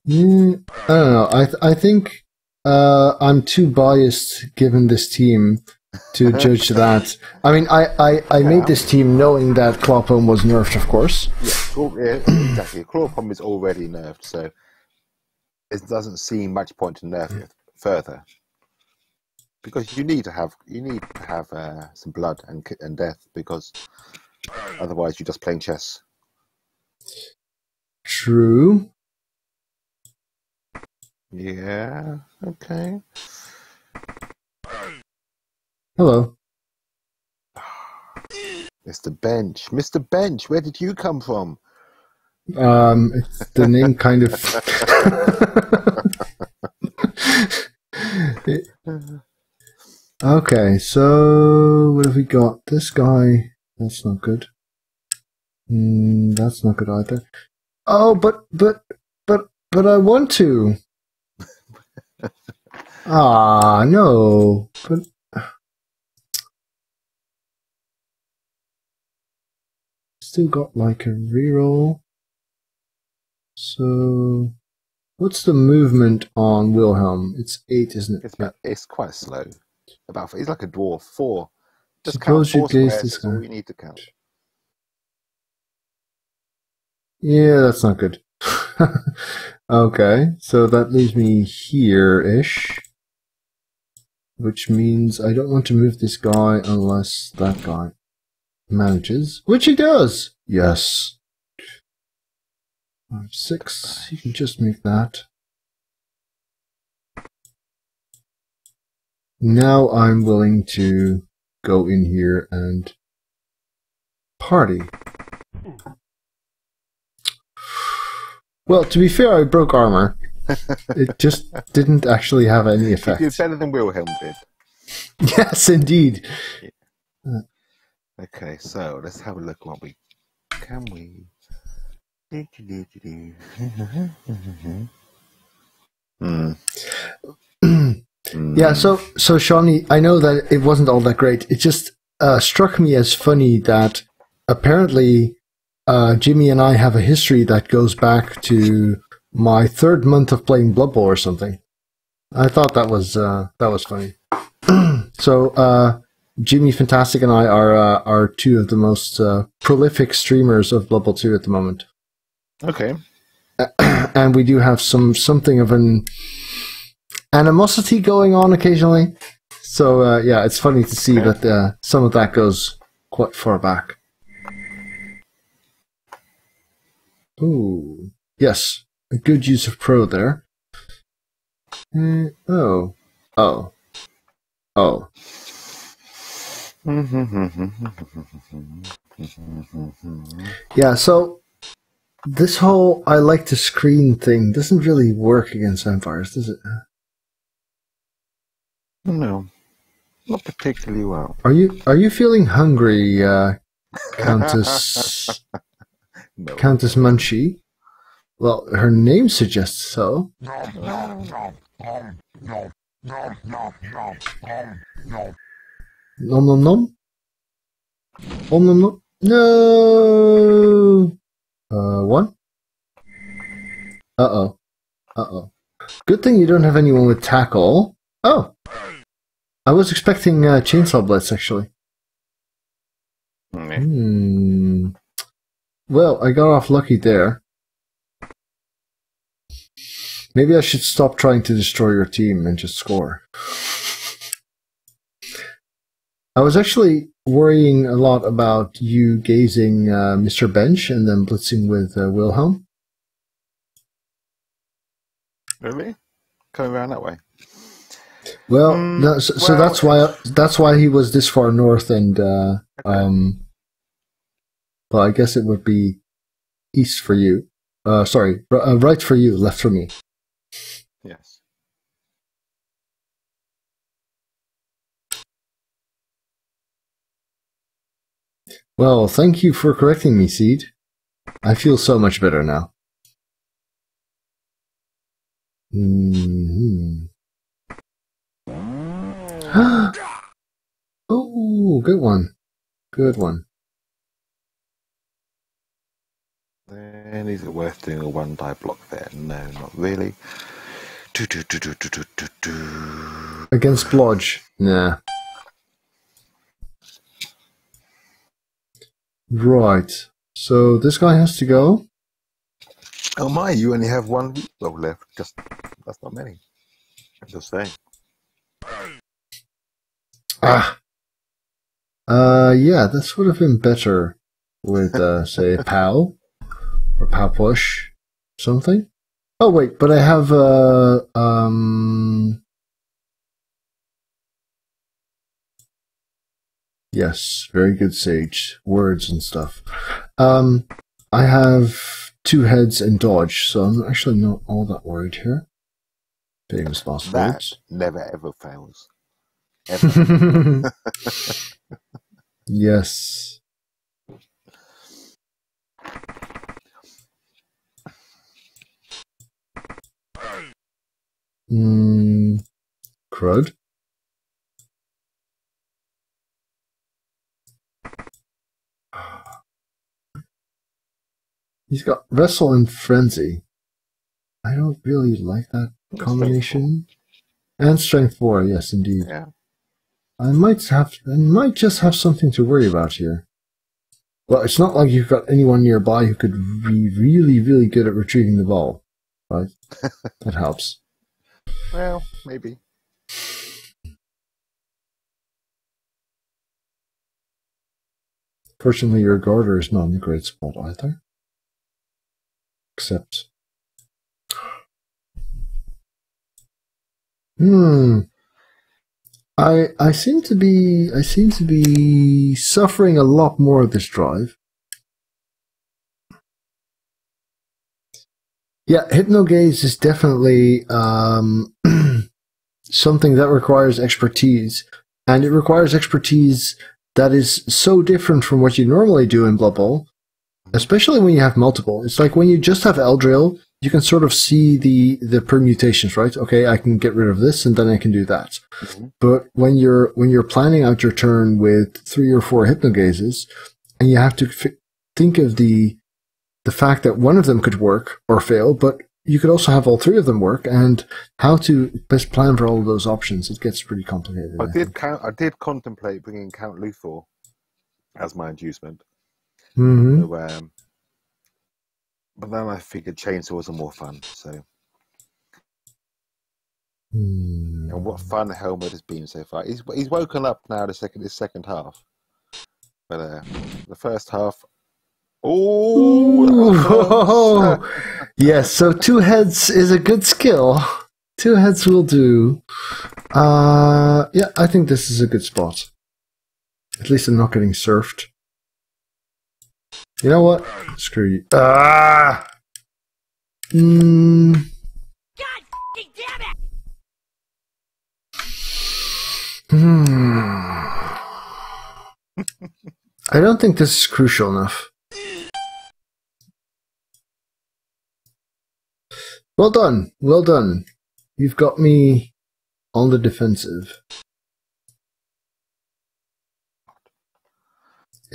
I don't know. I think I'm too biased given this team to judge that. I mean, I made this team knowing that Clawpom was nerfed, of course. Yeah, exactly. Clawpom is already nerfed, so it doesn't seem much point to nerf it further. Because you need to have some blood and death, because otherwise you're just playing chess. True. Yeah. Okay. Hello. Mr. Bench, where did you come from? It's the name kind of. Okay, so what have we got? This guy. That's not good. That's not good either. Oh, but I want to. No. But still got like a reroll. So, what's the movement on Wilhelm? It's 8, isn't it? It's quite slow. He's like a dwarf. 4. Just Suppose count 4 you gaze squares. this That's all guy. you need to count. Yeah, that's not good. Okay, so that leaves me here-ish. Which means I don't want to move this guy unless that guy manages. Which he does! Yes. 5, 6. You can just move that. Now I'm willing to go in here and party. Well, to be fair, I broke armor. It just didn't actually have any effect. You did better than Wilhelm did. Yes, indeed. Yeah. Okay, so let's have a look what we can we. Yeah, so Shawnee, I know that it wasn't all that great. It just struck me as funny that apparently Jimmy and I have a history that goes back to my 3rd month of playing Blood Bowl or something. I thought that was funny. So Jimmy Fantastic and I are 2 of the most prolific streamers of Blood Bowl 2 at the moment. Okay. And we do have something of an animosity going on occasionally. So yeah, it's funny to see that some of that goes quite far back. Ooh, yes, a good use of pro there. Oh. Yeah, so this whole I like to screen thing doesn't really work against vampires, does it? No, not particularly well. Are you feeling hungry, Countess? No. Countess Munchie? Well, her name suggests so. Nom nom nom? Nom nom nom? No! 1? Uh-oh. Uh-oh. Good thing you don't have anyone with tackle. Oh! I was expecting Chainsaw Blitz, actually. Well, I got off lucky there. Maybe I should stop trying to destroy your team and just score. I was actually worrying a lot about you gazing Mr. Bench and then blitzing with Wilhelm. Really? Coming around that way? Well, no, so that's why he was this far north, and well, I guess it would be east for you. Sorry, right for you, left for me. Yes. Well, thank you for correcting me, Seed. I feel so much better now. Oh, good one. Good one. And is it worth doing a 1-die block there? No, not really. Against Blodge? Nah. Right. So this guy has to go. Oh my, you only have 1 reload left. Just that's not many. I'm just saying. Yeah, this would have been better with, say, POW or POW push something. Oh wait, but I have yes, very good Sage words and stuff. I have 2 heads and dodge, so I'm actually not all that worried here. Famous boss That words. never ever fails. Ever. Yes. Crud. He's got Wrestle and Frenzy. I don't really like that combination. And Strength 4, yes, indeed. Yeah. I might just have something to worry about here. Well, it's not like you've got anyone nearby who could be really, really good at retrieving the ball, right? That helps. Well, maybe. Fortunately, your Garter is not in a great spot either. Except... I seem to be suffering a lot more of this drive. Yeah, Hypnogaze is definitely something that requires expertise, and it requires expertise that is so different from what you normally do in Blood Bowl, especially when you have multiple. It's like when you just have Eldrill, you can sort of see the permutations, right? Okay, I can get rid of this, and then I can do that. Mm-hmm. But when you're planning out your turn with 3 or 4 Hypnogazes, and you have to think of the fact that one of them could work or fail, but you could also have all 3 of them work, and how to best plan for all of those options, it gets pretty complicated. I did contemplate bringing Count Luthor as my inducement. Mm-hmm. So, but then I figured chainsaws are more fun. So, and what fun Helmet has been so far. He's woken up now. This second half, but the first half. Oh, yes. So 2 heads is a good skill. 2 heads will do. Yeah, I think this is a good spot. At least I'm not getting surfed. You know what? Screw you. God damn it! I don't think this is crucial enough. Well done. Well done. You've got me on the defensive.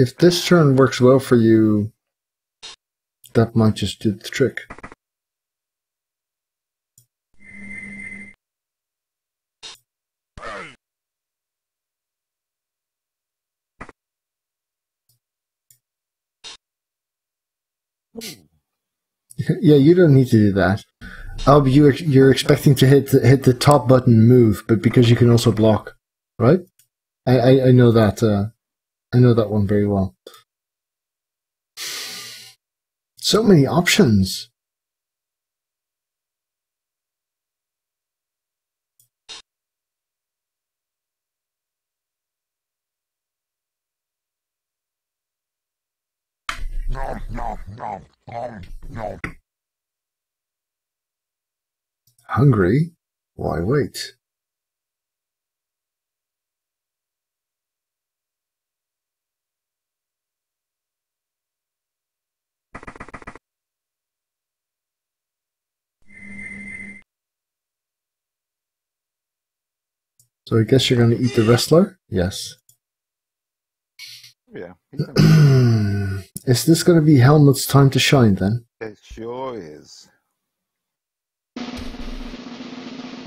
If this turn works well for you, that might just do the trick. Yeah, you don't need to do that. Oh, but you're expecting to hit the top button move, but because you can also block, right? I know that. I know that one very well. So many options. Hungry? Why wait? So I guess you're going to eat the wrestler? Yes. Yeah. Is this going to be Helmut's time to shine then? It sure is.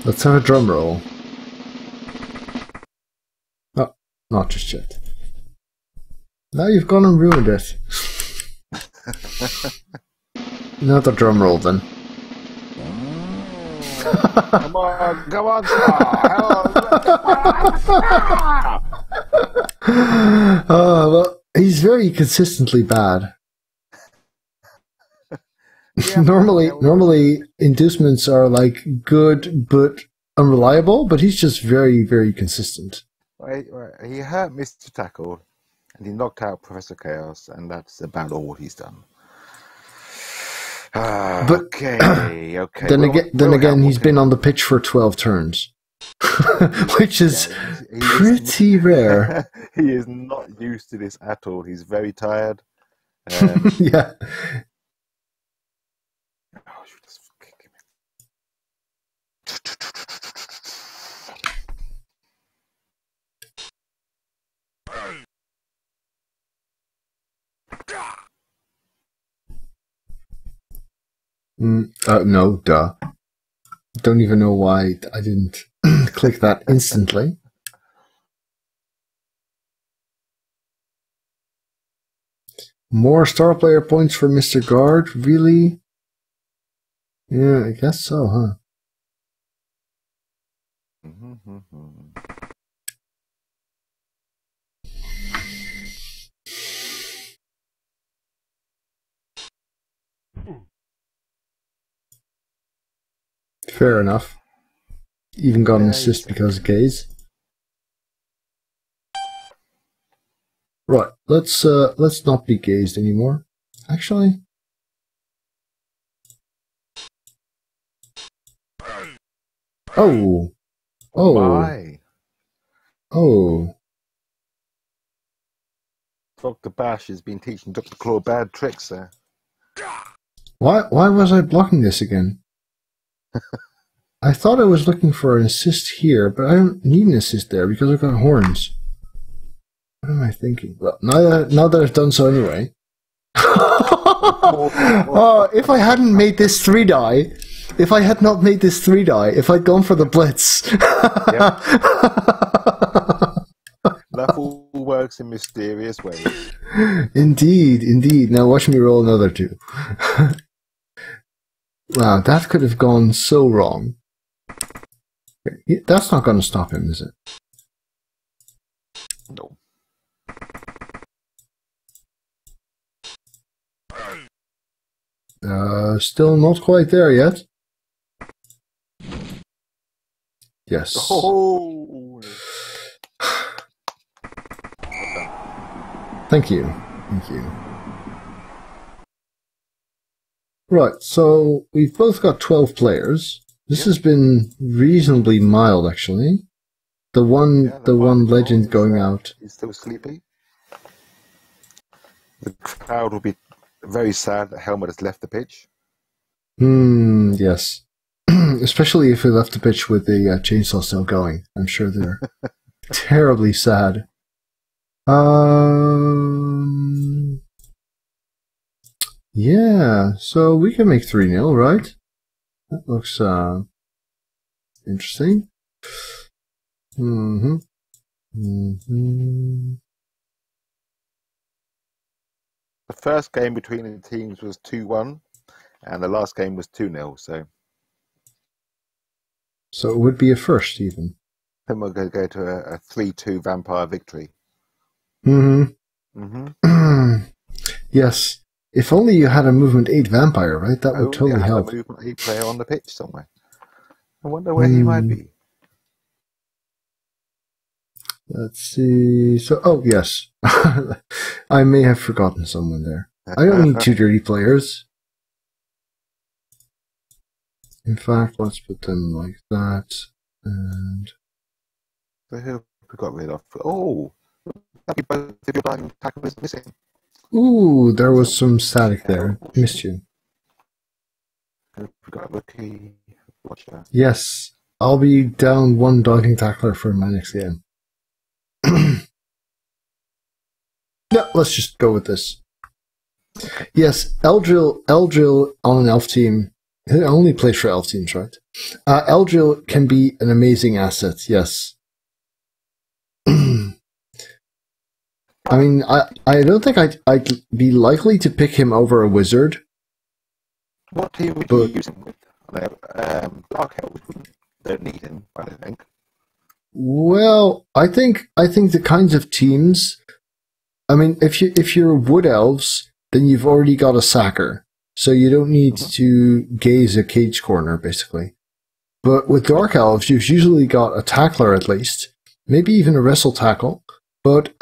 Let's have a drum roll. Oh, not just yet. Now you've gone and ruined it. Another drum roll then. Come on, come on, oh, well, he's very consistently bad. Yeah, normally inducements are like good but unreliable, but he's just very, very consistent. Right. He hurt Mr. Tackle, and he knocked out Professor Chaos, and that's about all he's done. Okay. Then again, he's been on the pitch for 12 turns, which is pretty rare. He is not used to this at all. He's very tired. Yeah. No, duh. Don't even know why I didn't click that instantly. More star player points for Mr. Guard? Really? Yeah, I guess so, huh? Fair enough. Even got an assist because of gaze. Right, let's not be gazed anymore. Actually. Oh. Oh. Why? Oh. Dr. Bash has been teaching Dr. Claw bad tricks there. Why was I blocking this again? I thought I was looking for an assist here, but I don't need an assist there because I've got horns. What am I thinking? Well, now that I've done so anyway. Oh, if I hadn't made this 3-die, if I had not made this 3-die, if I'd gone for the blitz. That all works in mysterious ways. Indeed, indeed. Now watch me roll another 2. Wow, that could have gone so wrong. That's not going to stop him, is it? No. Still not quite there yet. Yes. Oh. Thank you. Thank you. Right, so we've both got 12 players. This has been reasonably mild, actually. The one legend going out. He's still sleepy. The crowd will be very sad that Helmet has left the pitch. Yes. Especially if he left the pitch with the chainsaw still going. I'm sure they're terribly sad. Yeah, so we can make 3-0, right? That looks interesting. The first game between the teams was 2-1, and the last game was 2-0. So it would be a first, even. Then we're going to go to a 3-2 vampire victory. Yes. If only you had a movement 8 vampire, right? That would totally help. A movement 8 player on the pitch somewhere. I wonder where he might be. Let's see. So, oh, yes. I may have forgotten someone there. I don't need 2 dirty players. In fact, let's put them like that. And So who we got rid of? Oh, both of your diving tackle is missing. ooh, there was some static there. Missed you. We got a rookie. Watch that. Yes, I'll be down 1 dodging tackler for my next game. Yeah, let's just go with this. Yes, Eldril on an elf team. He only plays for elf teams, right? Eldril can be an amazing asset, yes. I mean, I don't think I'd be likely to pick him over a wizard. What team would you use him with? Dark Elves don't need him, I don't think. Well, I think the kinds of teams. I mean, if you're wood elves, then you've already got a sacker, so you don't need to gaze a cage corner, basically. But with dark elves, you've usually got a tackler at least, maybe even a wrestle tackle, but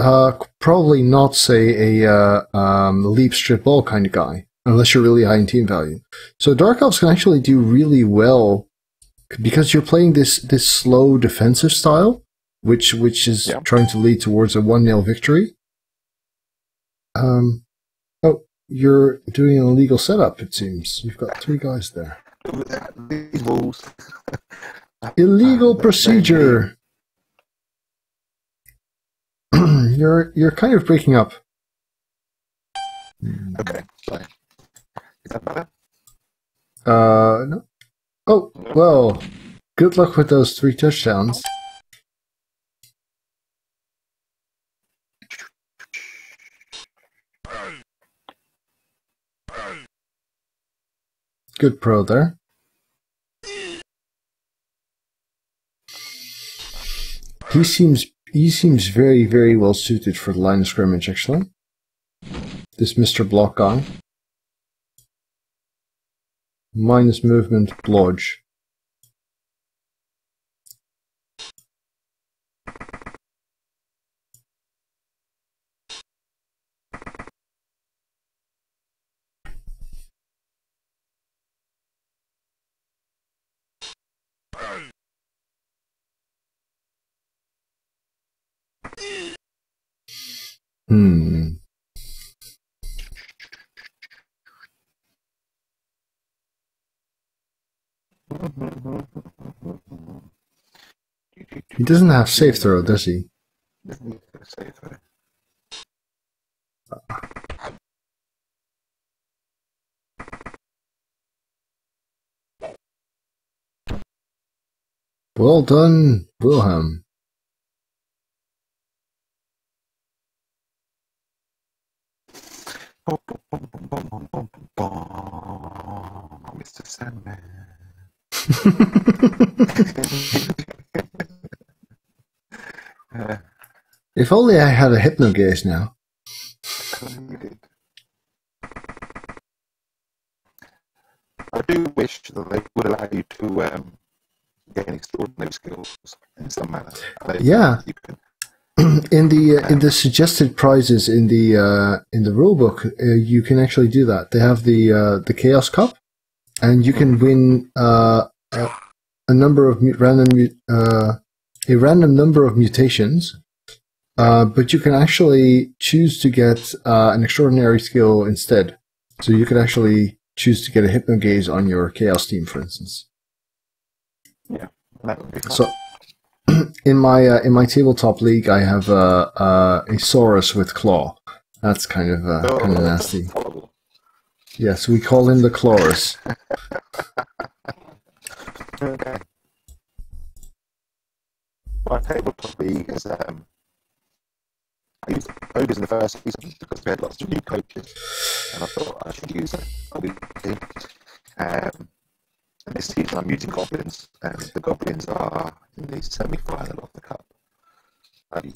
probably not, say, a leap strip ball kind of guy, unless you're really high in team value. So dark elves can actually do really well because you're playing this slow defensive style, which is trying to lead towards a 1-0 victory. Oh, you're doing an illegal setup, it seems. You've got 3 guys there. These rules. Illegal procedure. You're kind of breaking up. Okay, so is that better? No. Oh, well, good luck with those 3 touchdowns. Good pro there. He seems very, very well suited for the line of scrimmage, actually. This Mr. Block guy. Minus movement, blodge. He doesn't have safe throw, does he? Well done, Wilhelm. Mr. Sandman. If only I had a hypnogaze now. I do wish that they would allow you to gain extraordinary skills in some manner. Yeah. In the suggested prizes in the rulebook, you can actually do that. They have the Chaos Cup, and you can win a number of random number of mutations. But you can actually choose to get an extraordinary skill instead. So you could actually choose to get a hypnogaze on your Chaos team, for instance. Yeah, that would be fun. So in my tabletop league, I have a Saurus with claw. That's kind of nasty. Horrible. Yes, we call him the Clawrus. Okay. My tabletop league is I used ogres in the first season because we had lots of new coaches, and I thought I should use a weak team. And this season I'm using goblins, and the goblins are in the semi-final of the cup.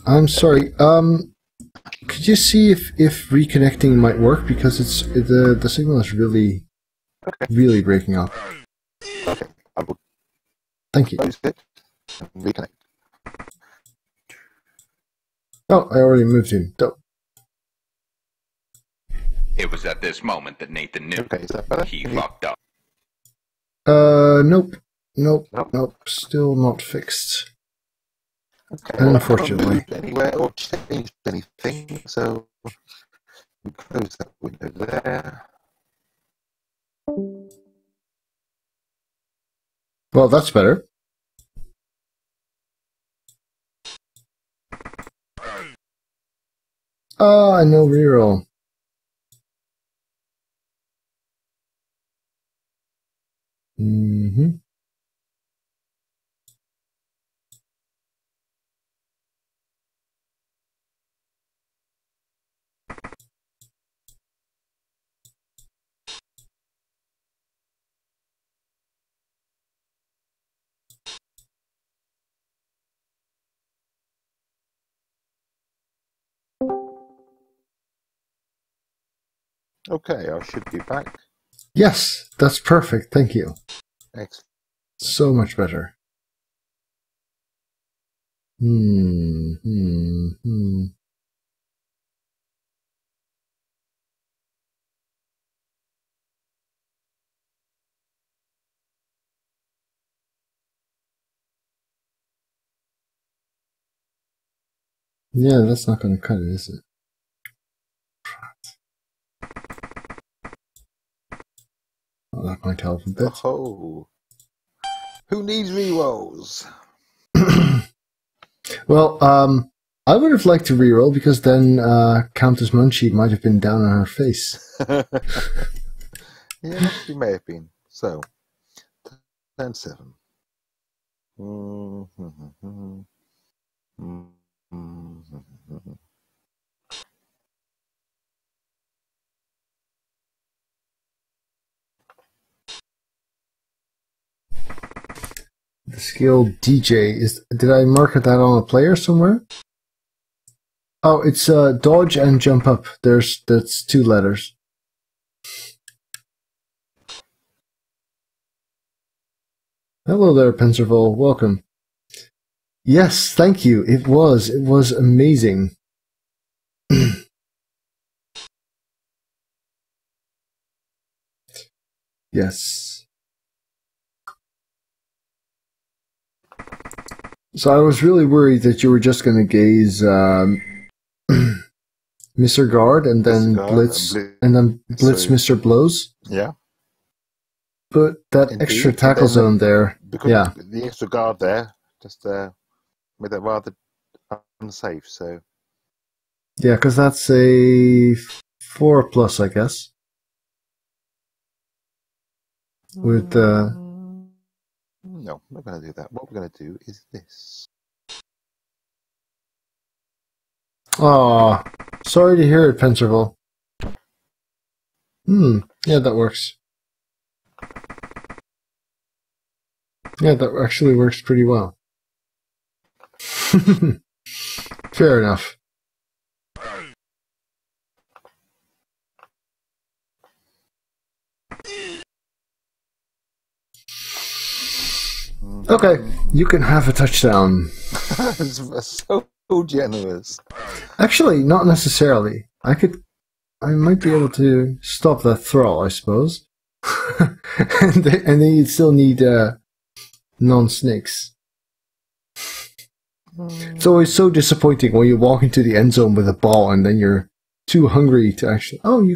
I'm sorry. Could you see if reconnecting might work, because the signal is really breaking up. Okay, I will Thank you. close it and reconnect. Oh, I already moved him. Dope. It was at this moment that Nathan knew Okay, is that better? he fucked up. Nope. Nope. Still not fixed. Okay, Unfortunately. I haven't moved anywhere or changed anything, so we close that window there. Well, that's better. No reroll. Mm-hmm. Okay, I should be back. Yes, that's perfect. Thank you. Excellent. So much better. Yeah, that's not going to cut it, is it? Oh, that might help a bit. Oh, who needs rerolls? Well, I would have liked to reroll, because then Countess Munchie might have been down on her face. Yeah, she may have been. So, turn 7. Mm-hmm. The skill DJ is. Did I mark that on a player somewhere? Oh, it's dodge and jump up. That's 2 letters. Hello there, Penserville. Welcome. Yes, thank you. It was amazing. Yes. So I was really worried that you were just going to gaze Mr. Guard and then Blitz Mr. Blows. Yeah. But that Indeed. extra tackle zone there. Because yeah. The extra guard there just made that rather unsafe. So. Yeah, because that's a 4+, I guess. With No, I'm not going to do that. What we're going to do is this. Oh, sorry to hear it, Penserville. Yeah, that works. Yeah, that actually works pretty well. Fair enough. Okay, you can have a touchdown. It's so generous. Actually, not necessarily. I might be able to stop that throw, I suppose. and then you'd still need non-snakes. It's always so disappointing when you walk into the end zone with a ball and then you're too hungry to actually... Oh, you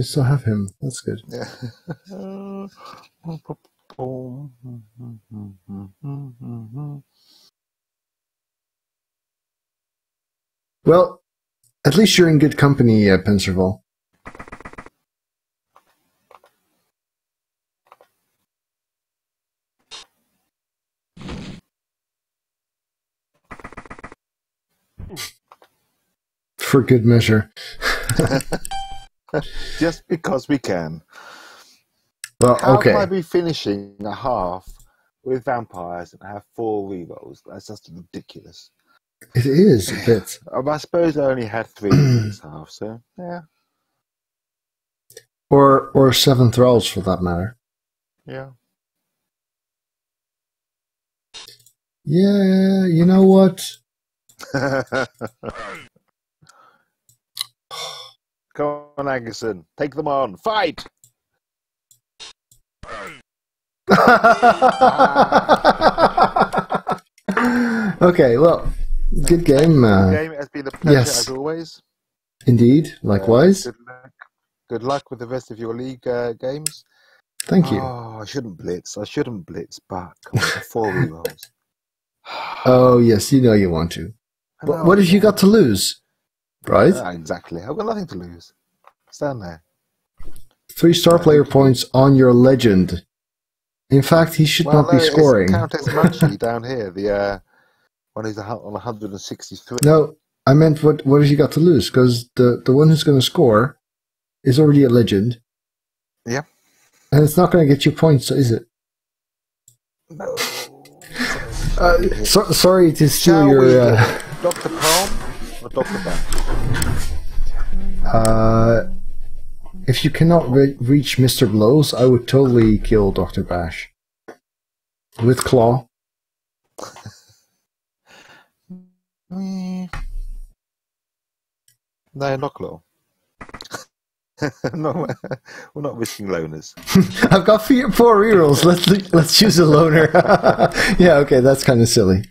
still have him. That's good. Yeah. Well, at least you're in good company, Penserville. For good measure. Just because we can. Well, How okay. can I be finishing a half with vampires and have 4 rerolls? That's just ridiculous. It is a bit. I suppose I only had 3 in this half, so yeah. Or 7 thralls for that matter. Yeah. Yeah, you know what? Come on, Angerson. Take them on. Fight! Okay, well, good game. Good game. It's been a pleasure yes. as always. Indeed, likewise. Good luck with the rest of your league games. Thank you. Oh, I shouldn't blitz, but come on, 4 rerolls. Oh, yes, you know you want to. But what have you got to lose? Right? Exactly. I've got nothing to lose. Stand there. 3 star player points on your legend. In fact, he should not be scoring. Countess Munchie down here, the one who's on 163. No, I meant what have you got to lose? Because the one who's going to score is already a legend. Yeah. And it's not going to get you points, is it? No. Sorry to steal your... Dr. Palm or Dr. Bash? If you cannot reach Mr. Blows, I would totally kill Dr. Bash. With Claw. No, not Claw. No, we're not risking loners. I've got 4 rerolls. Let's choose a loner. Yeah, okay, that's kind of silly.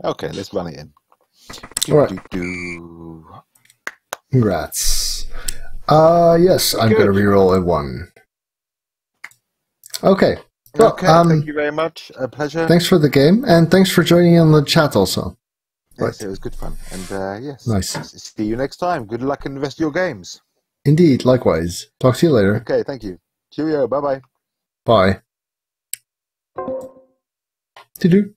Okay, let's run it in. All right. Congrats. Yes, I'm going to reroll a 1. Okay, Well, Okay, thank you very much. A pleasure. Thanks for the game, and thanks for joining in the chat also. Yes, Right. it was good fun. And yes, Nice. see you next time. Good luck in the rest of your games. Indeed, likewise. Talk to you later. Okay, thank you. Cheerio. Bye-bye. Bye. Doo-doo.